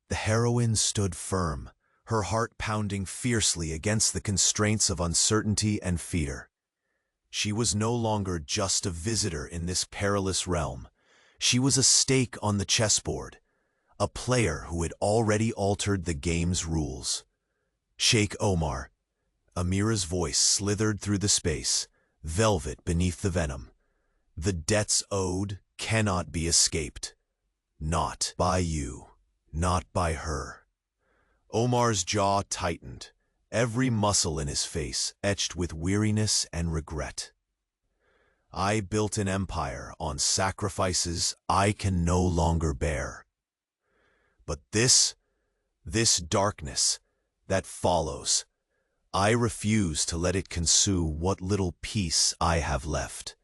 The heroine stood firm, her heart pounding fiercely against the constraints of uncertainty and fear. She was no longer just a visitor in this perilous realm. She was a stake on the chessboard, a player who had already altered the game's rules. Sheikh Omar. Amira's voice slithered through the space, velvet beneath the venom. The debts owed cannot be escaped. Not by you, not by her. Omar's jaw tightened, every muscle in his face etched with weariness and regret. I built an empire on sacrifices I can no longer bear. But this darkness that follows, I refuse to let it consume what little peace I have left.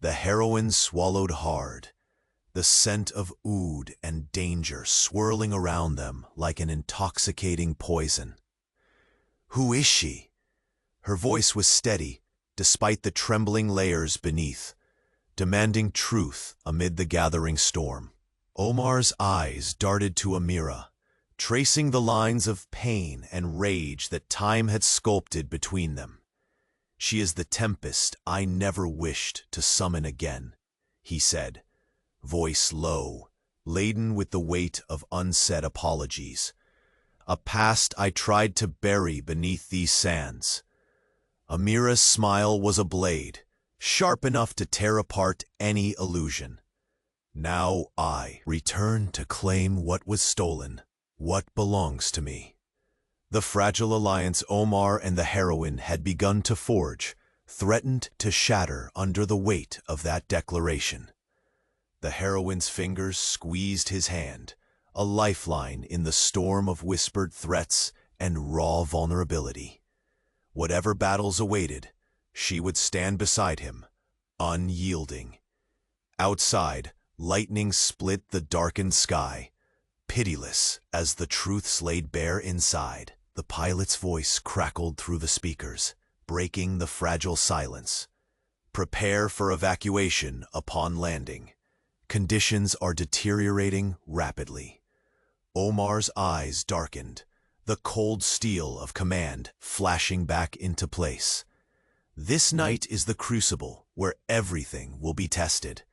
The heroine swallowed hard, the scent of oud and danger swirling around them like an intoxicating poison. Who is she? Her voice was steady, despite the trembling layers beneath, demanding truth amid the gathering storm. Omar's eyes darted to Amira, tracing the lines of pain and rage that time had sculpted between them. She is the tempest I never wished to summon again, he said, voice low, laden with the weight of unsaid apologies. A past I tried to bury beneath these sands. Amira's smile was a blade, sharp enough to tear apart any illusion. Now I return to claim what was stolen, what belongs to me. The fragile alliance Omar and the heroine had begun to forge threatened to shatter under the weight of that declaration. The heroine's fingers squeezed his hand, a lifeline in the storm of whispered threats and raw vulnerability. Whatever battles awaited, she would stand beside him, unyielding. Outside, lightning split the darkened sky, pitiless as the truths laid bare inside. The pilot's voice crackled through the speakers, breaking the fragile silence. Prepare for evacuation upon landing. Conditions are deteriorating rapidly. Omar's eyes darkened, the cold steel of command flashing back into place. This night is the crucible where everything will be tested.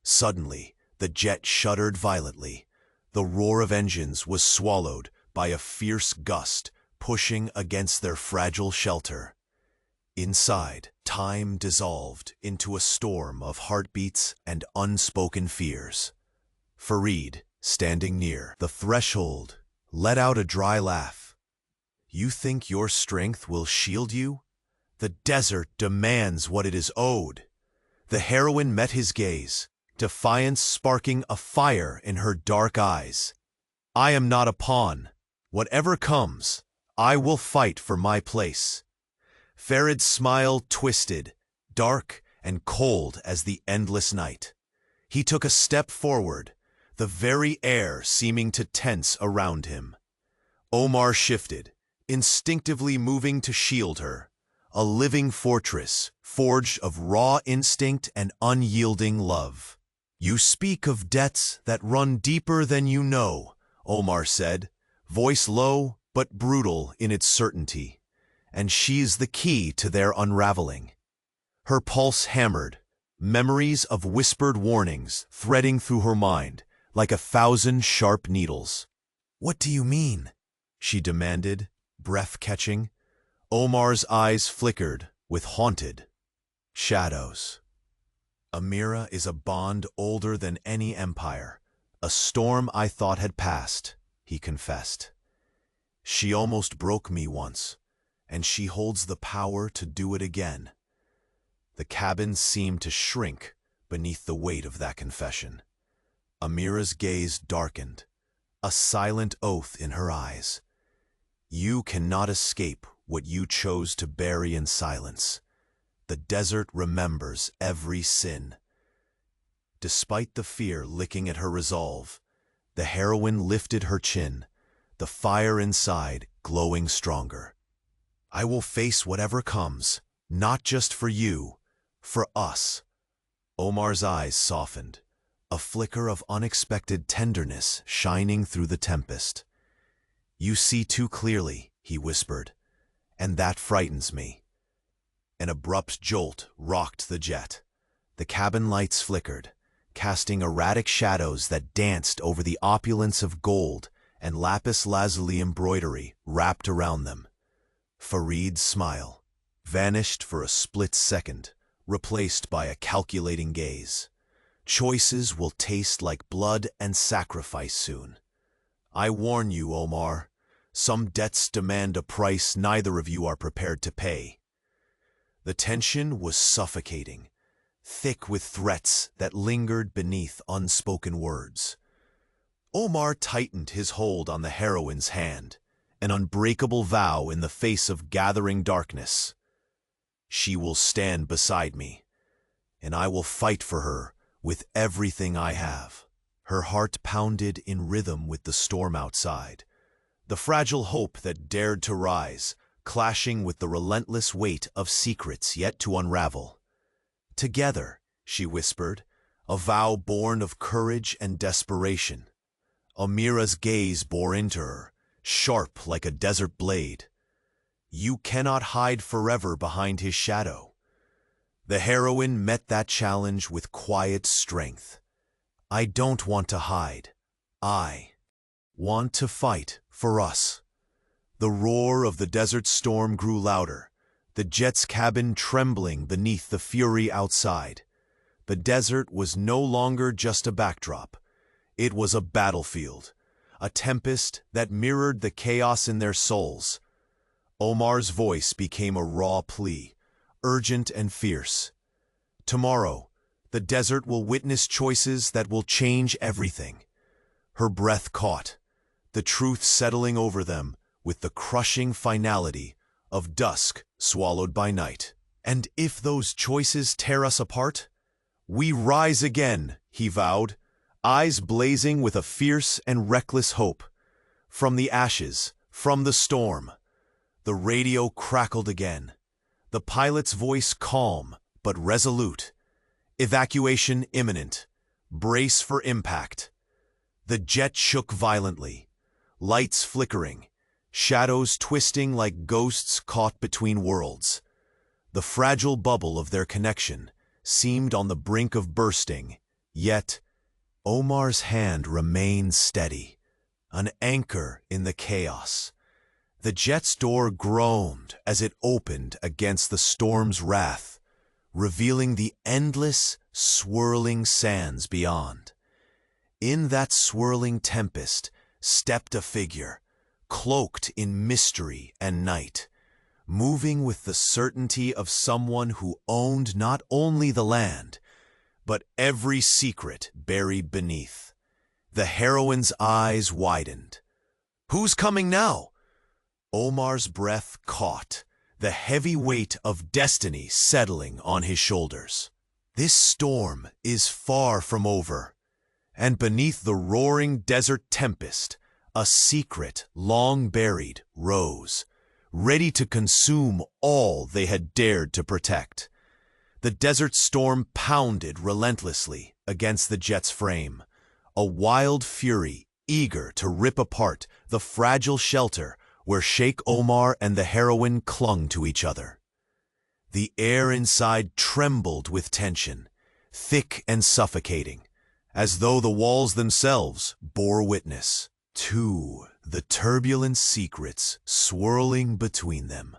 Suddenly, the jet shuddered violently. The roar of engines was swallowed by a fierce gust pushing against their fragile shelter. Inside, time dissolved into a storm of heartbeats and unspoken fears. Farid, standing near the threshold, let out a dry laugh. You think your strength will shield you? The desert demands what it is owed. The heroine met his gaze, defiance sparking a fire in her dark eyes. I am not a pawn. Whatever comes, I will fight for my place. Farid's smile twisted, dark and cold as the endless night. He took a step forward, the very air seeming to tense around him. Omar shifted, instinctively moving to shield her, a living fortress forged of raw instinct and unyielding love. You speak of debts that run deeper than you know, Omar said, voice low but brutal in its certainty, and she's the key to their unraveling. Her pulse hammered, memories of whispered warnings threading through her mind like 1,000 sharp needles. "What do you mean?" she demanded, breath-catching. Omar's eyes flickered with haunted shadows. "Amira is a bond older than any empire, a storm I thought had passed," he confessed. "She almost broke me once, and she holds the power to do it again." The cabin seemed to shrink beneath the weight of that confession. Amira's gaze darkened, a silent oath in her eyes. "You cannot escape what you chose to bury in silence. The desert remembers every sin." Despite the fear licking at her resolve, the heroine lifted her chin, the fire inside glowing stronger. "I will face whatever comes, not just for you, for us." Omar's eyes softened, a flicker of unexpected tenderness shining through the tempest. "You see too clearly," he whispered, "and that frightens me." An abrupt jolt rocked the jet. The cabin lights flickered, casting erratic shadows that danced over the opulence of gold and lapis lazuli embroidery wrapped around them. Farid's smile vanished for a split second, replaced by a calculating gaze. "Choices will taste like blood and sacrifice soon. I warn you, Omar, some debts demand a price neither of you are prepared to pay." The tension was suffocating, thick with threats that lingered beneath unspoken words. Omar tightened his hold on the heroine's hand, an unbreakable vow in the face of gathering darkness. "She will stand beside me, and I will fight for her with everything I have." Her heart pounded in rhythm with the storm outside, the fragile hope that dared to rise, clashing with the relentless weight of secrets yet to unravel. "Together," she whispered, a vow born of courage and desperation. Amira's gaze bore into her, sharp like a desert blade. "You cannot hide forever behind his shadow." The heroine met that challenge with quiet strength. "I don't want to hide. I want to fight for us." The roar of the desert storm grew louder, the jet's cabin trembling beneath the fury outside. The desert was no longer just a backdrop. It was a battlefield, a tempest that mirrored the chaos in their souls. Omar's voice became a raw plea, urgent and fierce. "Tomorrow, the desert will witness choices that will change everything." Her breath caught, the truth settling over them with the crushing finality of dusk swallowed by night. "And if those choices tear us apart, we rise again," he vowed, eyes blazing with a fierce and reckless hope. From the ashes, from the storm, the radio crackled again, the pilot's voice calm but resolute. "Evacuation imminent. Brace for impact." The jet shook violently, lights flickering, shadows twisting like ghosts caught between worlds. The fragile bubble of their connection seemed on the brink of bursting, yet Omar's hand remained steady, an anchor in the chaos. The jet's door groaned as it opened against the storm's wrath, revealing the endless, swirling sands beyond. In that swirling tempest stepped a figure, cloaked in mystery and night, moving with the certainty of someone who owned not only the land, but every secret buried beneath. The heroine's eyes widened. "Who's coming now?" Omar's breath caught, the heavy weight of destiny settling on his shoulders. This storm is far from over, and beneath the roaring desert tempest, a secret long buried rose, ready to consume all they had dared to protect. The desert storm pounded relentlessly against the jet's frame, a wild fury eager to rip apart the fragile shelter where Sheikh Omar and the heroine clung to each other. The air inside trembled with tension, thick and suffocating, as though the walls themselves bore witness to the turbulent secrets swirling between them.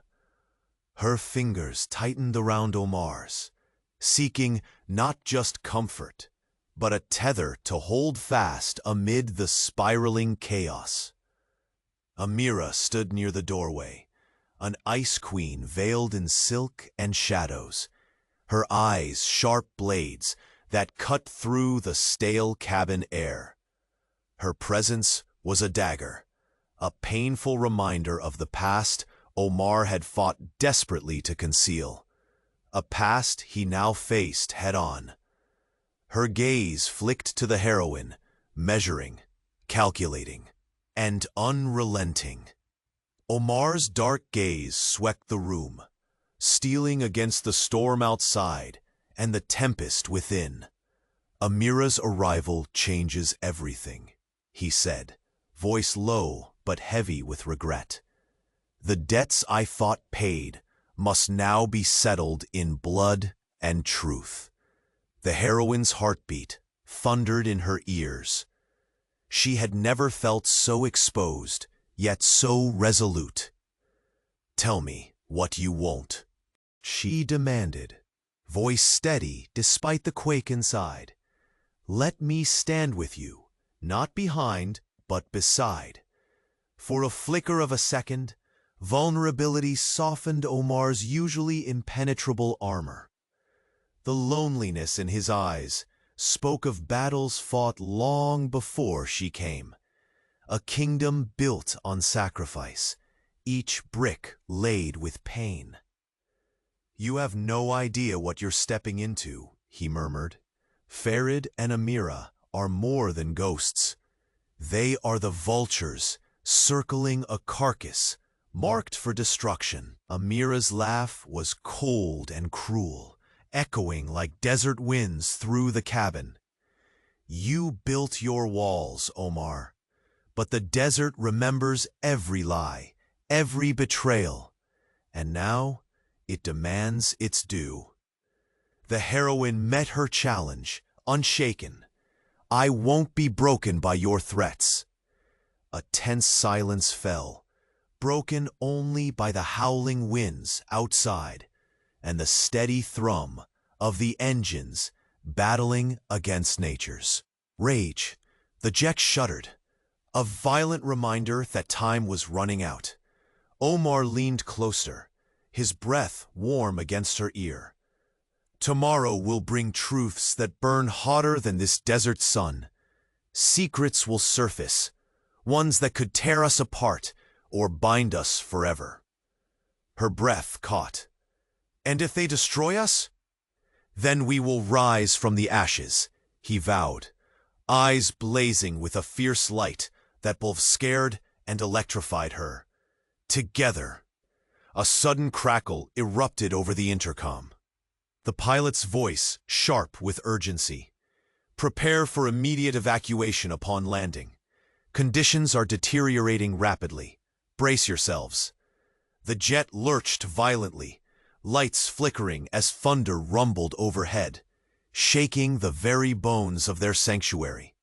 Her fingers tightened around Omar's, seeking not just comfort, but a tether to hold fast amid the spiraling chaos. Amira stood near the doorway, an ice queen veiled in silk and shadows, her eyes sharp blades that cut through the stale cabin air. Her presence was a dagger, a painful reminder of the past Omar had fought desperately to conceal, a past he now faced head-on. Her gaze flicked to the heroine, measuring, calculating, and unrelenting. Omar's dark gaze swept the room, stealing against the storm outside and the tempest within. Amira's arrival changes everything, he said, voice low but heavy with regret. The debts I fought paid must now be settled in blood and truth. The heroine's heartbeat thundered in her ears. She had never felt so exposed, yet so resolute. "Tell me what you won't," she demanded, voice steady despite the quake inside. "Let me stand with you, not behind, but beside." For a flicker of a second, vulnerability softened Omar's usually impenetrable armor. The loneliness in his eyes spoke of battles fought long before she came, a kingdom built on sacrifice, each brick laid with pain. "You have no idea what you're stepping into," he murmured. "Farid and Amira are more than ghosts. They are the vultures circling a carcass marked for destruction." Amira's laugh was cold and cruel, echoing like desert winds through the cabin. "You built your walls, Omar, but the desert remembers every lie, every betrayal, and now it demands its due." The heroine met her challenge, unshaken. "I won't be broken by your threats." A tense silence fell, broken only by the howling winds outside and the steady thrum of the engines battling against nature's rage. The Jek shuddered, a violent reminder that time was running out. Omar leaned closer, his breath warm against her ear. "Tomorrow will bring truths that burn hotter than this desert sun. Secrets will surface, ones that could tear us apart or bind us forever." Her breath caught. "And if they destroy us? Then we will rise from the ashes," he vowed, eyes blazing with a fierce light that both scared and electrified her. "Together." A sudden crackle erupted over the intercom. The pilot's voice sharp with urgency. "Prepare for immediate evacuation upon landing. Conditions are deteriorating rapidly. Brace yourselves." The jet lurched violently, lights flickering as thunder rumbled overhead, shaking the very bones of their sanctuary.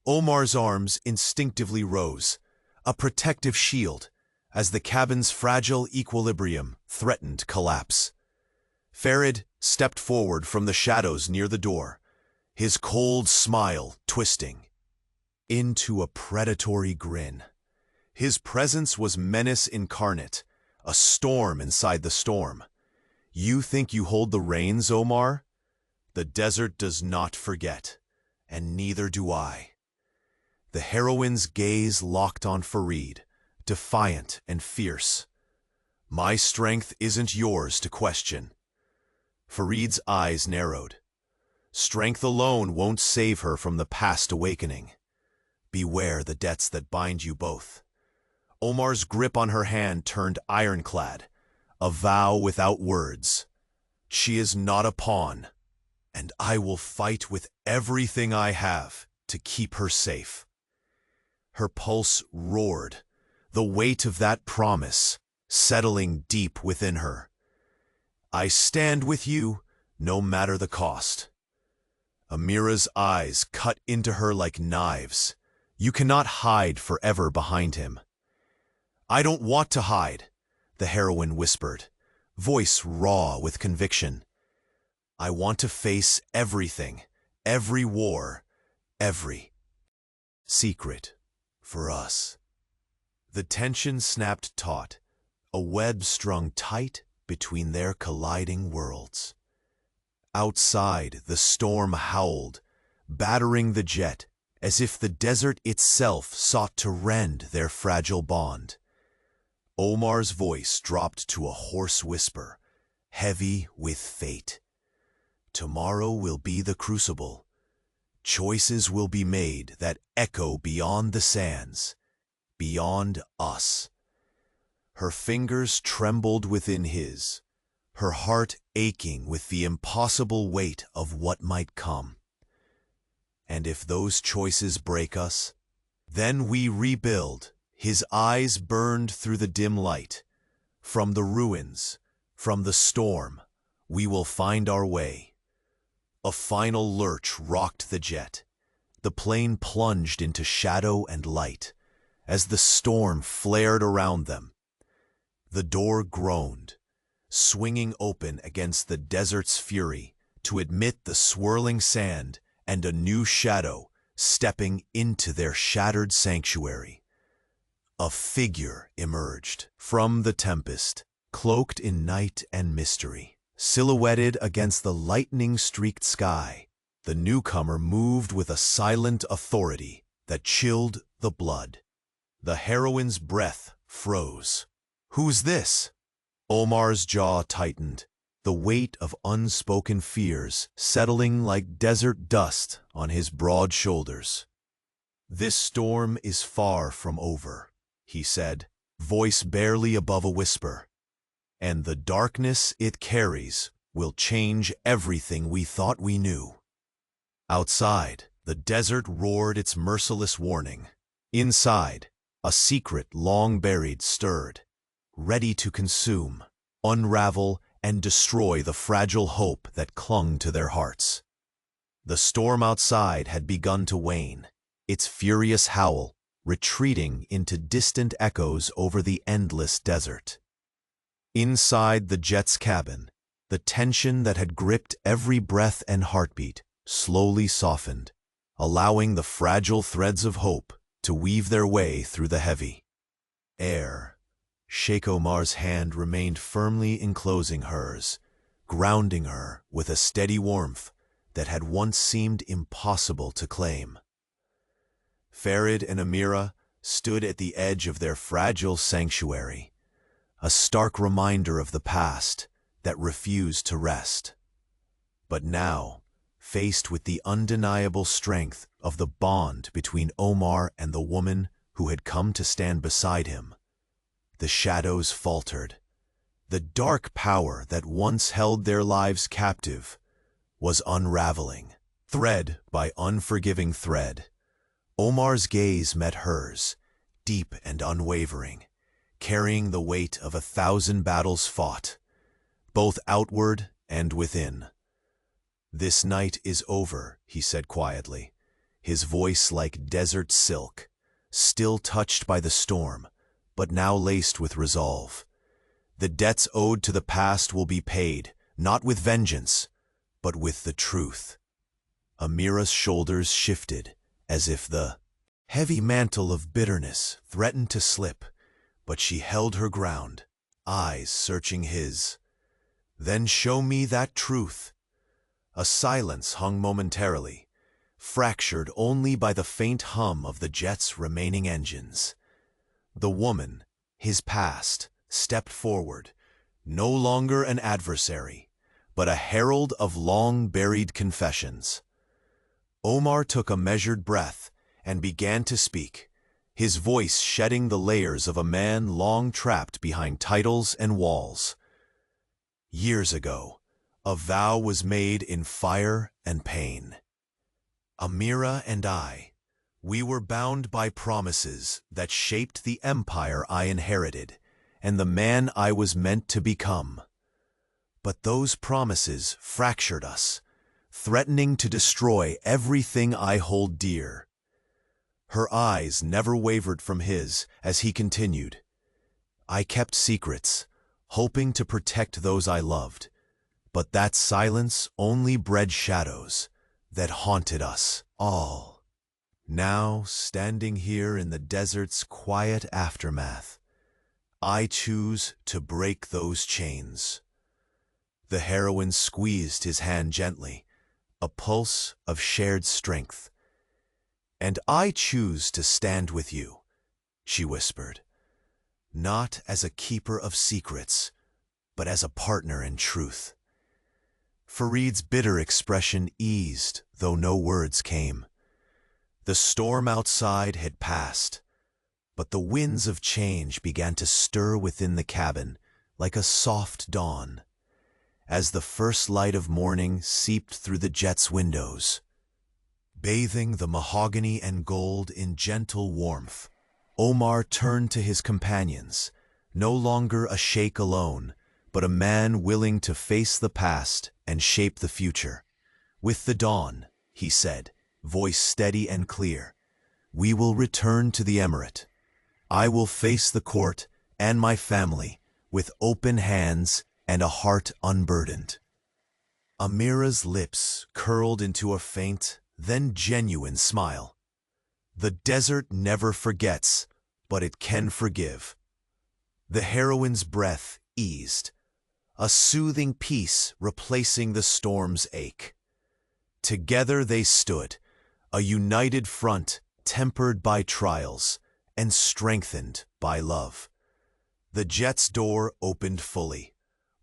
Omar's arms instinctively rose, a protective shield, as the cabin's fragile equilibrium threatened collapse. Farid stepped forward from the shadows near the door, his cold smile twisting into a predatory grin. His presence was menace incarnate, a storm inside the storm. "You think you hold the reins, Omar? The desert does not forget, and neither do I." The heroine's gaze locked on Farid, defiant and fierce. "My strength isn't yours to question." Farid's eyes narrowed. "Strength alone won't save her from the past awakening. Beware the debts that bind you both." Omar's grip on her hand turned ironclad, a vow without words. "She is not a pawn, and I will fight with everything I have to keep her safe." Her pulse roared, the weight of that promise settling deep within her. "I stand with you, no matter the cost." Amira's eyes cut into her like knives. You cannot hide forever behind him. I don't want to hide, the heroine whispered, voice raw with conviction. I want to face everything, every war, every secret for us. The tension snapped taut, a web strung tight between their colliding worlds. Outside, the storm howled, battering the jet as if the desert itself sought to rend their fragile bond. Omar's voice dropped to a hoarse whisper, heavy with fate. Tomorrow will be the crucible. Choices will be made that echo beyond the sands, beyond us. Her fingers trembled within his, her heart aching with the impossible weight of what might come. And if those choices break us, then we rebuild. His eyes burned through the dim light. From the ruins, from the storm, we will find our way. A final lurch rocked the jet. The plane plunged into shadow and light as the storm flared around them. The door groaned, swinging open against the desert's fury to admit the swirling sand and a new shadow stepping into their shattered sanctuary. A figure emerged from the tempest, cloaked in night and mystery. Silhouetted against the lightning-streaked sky, the newcomer moved with a silent authority that chilled the blood. The heroine's breath froze. "Who's this?" Omar's jaw tightened, the weight of unspoken fears settling like desert dust on his broad shoulders. "This storm is far from over," he said, voice barely above a whisper. "And the darkness it carries will change everything we thought we knew." Outside, the desert roared its merciless warning. Inside, a secret long buried stirred, ready to consume, unravel, and destroy the fragile hope that clung to their hearts. The storm outside had begun to wane, its furious howl retreating into distant echoes over the endless desert. Inside the jet's cabin, the tension that had gripped every breath and heartbeat slowly softened, allowing the fragile threads of hope to weave their way through the heavy air. Sheikh Omar's hand remained firmly enclosing hers, grounding her with a steady warmth that had once seemed impossible to claim. Farid and Amira stood at the edge of their fragile sanctuary, a stark reminder of the past that refused to rest. But now, faced with the undeniable strength of the bond between Omar and the woman who had come to stand beside him, the shadows faltered. The dark power that once held their lives captive was unraveling, thread by unforgiving thread. Omar's gaze met hers, deep and unwavering, carrying the weight of 1,000 battles fought, both outward and within. "This night is over," he said quietly, his voice like desert silk, still touched by the storm, but now laced with resolve. "The debts owed to the past will be paid, not with vengeance, but with the truth." Amira's shoulders shifted, as if the heavy mantle of bitterness threatened to slip, but she held her ground, eyes searching his. "Then show me that truth." A silence hung momentarily, fractured only by the faint hum of the jet's remaining engines. The woman, his past, stepped forward, no longer an adversary, but a herald of long-buried confessions. Omar took a measured breath and began to speak, his voice shedding the layers of a man long trapped behind titles and walls. "Years ago, a vow was made in fire and pain. Amira and I, we were bound by promises that shaped the empire I inherited and the man I was meant to become. But those promises fractured us, threatening to destroy everything I hold dear. Her eyes never wavered from his as he continued. I kept secrets, hoping to protect those I loved, but that silence only bred shadows that haunted us all. Now, standing here in the desert's quiet aftermath, I choose to break those chains. The heroine squeezed his hand gently, a pulse of shared strength. And I choose to stand with you, she whispered, not as a keeper of secrets, but as a partner in truth. Farid's bitter expression eased, though no words came. The storm outside had passed, but the winds of change began to stir within the cabin like a soft dawn, as the first light of morning seeped through the jet's windows, bathing the mahogany and gold in gentle warmth. Omar turned to his companions, no longer a sheikh alone, but a man willing to face the past and shape the future. With the dawn, he said, voice steady and clear, we will return to the emirate. I will face the court and my family with open hands and a heart unburdened. Amira's lips curled into a faint, then genuine smile. The desert never forgets, but it can forgive. The heroine's breath eased, a soothing peace replacing the storm's ache. Together they stood, a united front tempered by trials and strengthened by love. The jet's door opened fully,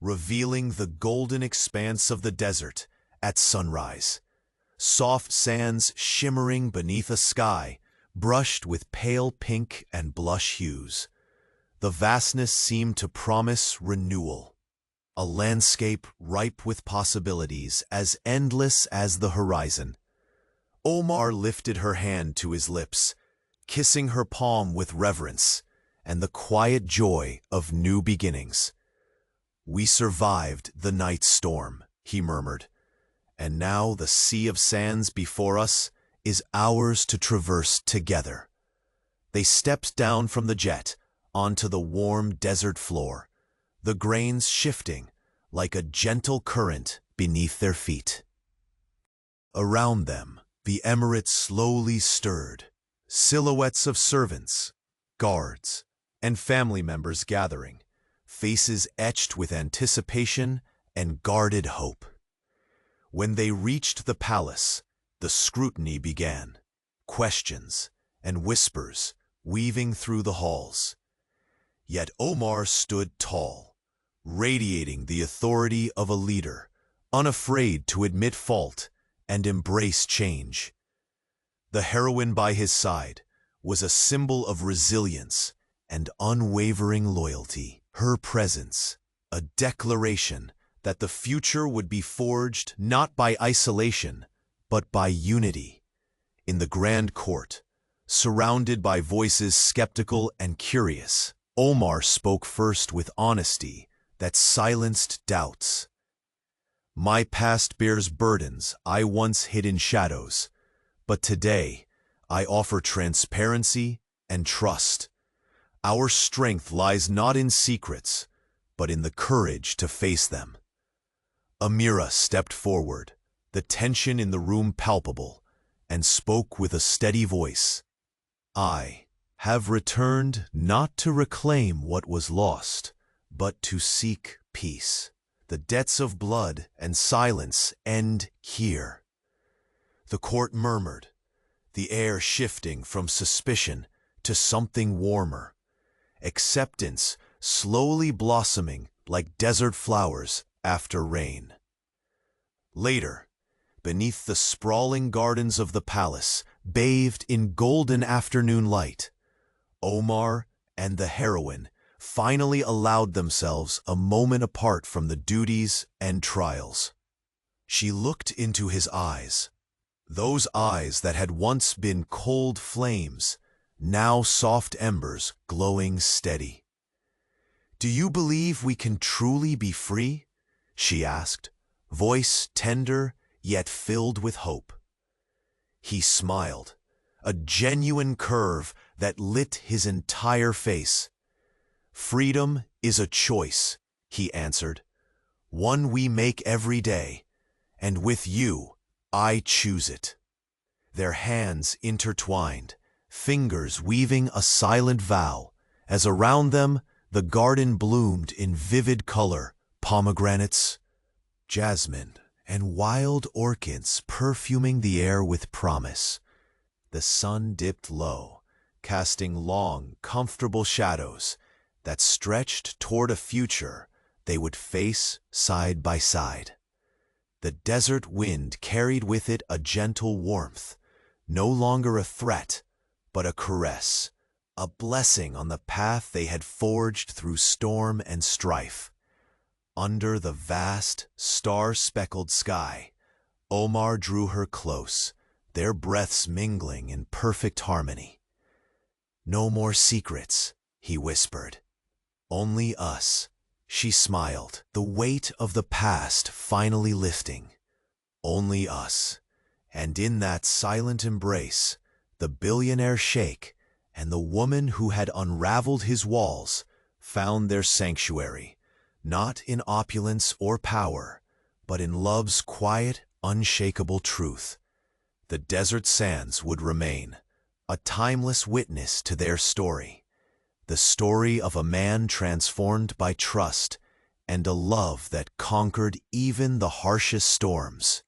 revealing the golden expanse of the desert at sunrise. Soft sands shimmering beneath a sky brushed with pale pink and blush hues. The vastness seemed to promise renewal, a landscape ripe with possibilities as endless as the horizon. Omar lifted her hand to his lips, kissing her palm with reverence and the quiet joy of new beginnings. We survived the night storm, he murmured, and now the sea of sands before us is ours to traverse together. They stepped down from the jet onto the warm desert floor, the grains shifting like a gentle current beneath their feet. Around them, the emirate slowly stirred, silhouettes of servants, guards, and family members gathering, faces etched with anticipation and guarded hope. When they reached the palace, the scrutiny began, questions and whispers weaving through the halls. Yet Omar stood tall, radiating the authority of a leader, unafraid to admit fault and embrace change. The heroine by his side was a symbol of resilience and unwavering loyalty. Her presence, a declaration that the future would be forged not by isolation, but by unity. In the grand court, surrounded by voices skeptical and curious, Omar spoke first with honesty that silenced doubts. My past bears burdens I once hid in shadows, but today I offer transparency and trust. Our strength lies not in secrets, but in the courage to face them. Amira stepped forward, the tension in the room palpable, and spoke with a steady voice. I have returned not to reclaim what was lost, but to seek peace. The debts of blood and silence end here. The court murmured, the air shifting from suspicion to something warmer. Acceptance slowly blossoming like desert flowers after rain. Later, beneath the sprawling gardens of the palace, bathed in golden afternoon light, Omar and the heroine finally allowed themselves a moment apart from the duties and trials. She looked into his eyes, those eyes that had once been cold flames, now soft embers glowing steady. Do you believe we can truly be free? She asked, voice tender yet filled with hope. He smiled, a genuine curve that lit his entire face. "Freedom is a choice," he answered, "one we make every day, and with you, I choose it." Their hands intertwined, fingers weaving a silent vow, as around them the garden bloomed in vivid color, pomegranates, jasmine, and wild orchids perfuming the air with promise. The sun dipped low, casting long, comfortable shadows that stretched toward a future they would face side by side. The desert wind carried with it a gentle warmth, no longer a threat, but a caress, a blessing on the path they had forged through storm and strife. Under the vast, star-speckled sky, Omar drew her close, their breaths mingling in perfect harmony. "No more secrets," he whispered. "Only us." She smiled, the weight of the past finally lifting. "Only us." And in that silent embrace, the billionaire sheikh and the woman who had unraveled his walls found their sanctuary, not in opulence or power, but in love's quiet, unshakable truth. The desert sands would remain, a timeless witness to their story, the story of a man transformed by trust and a love that conquered even the harshest storms.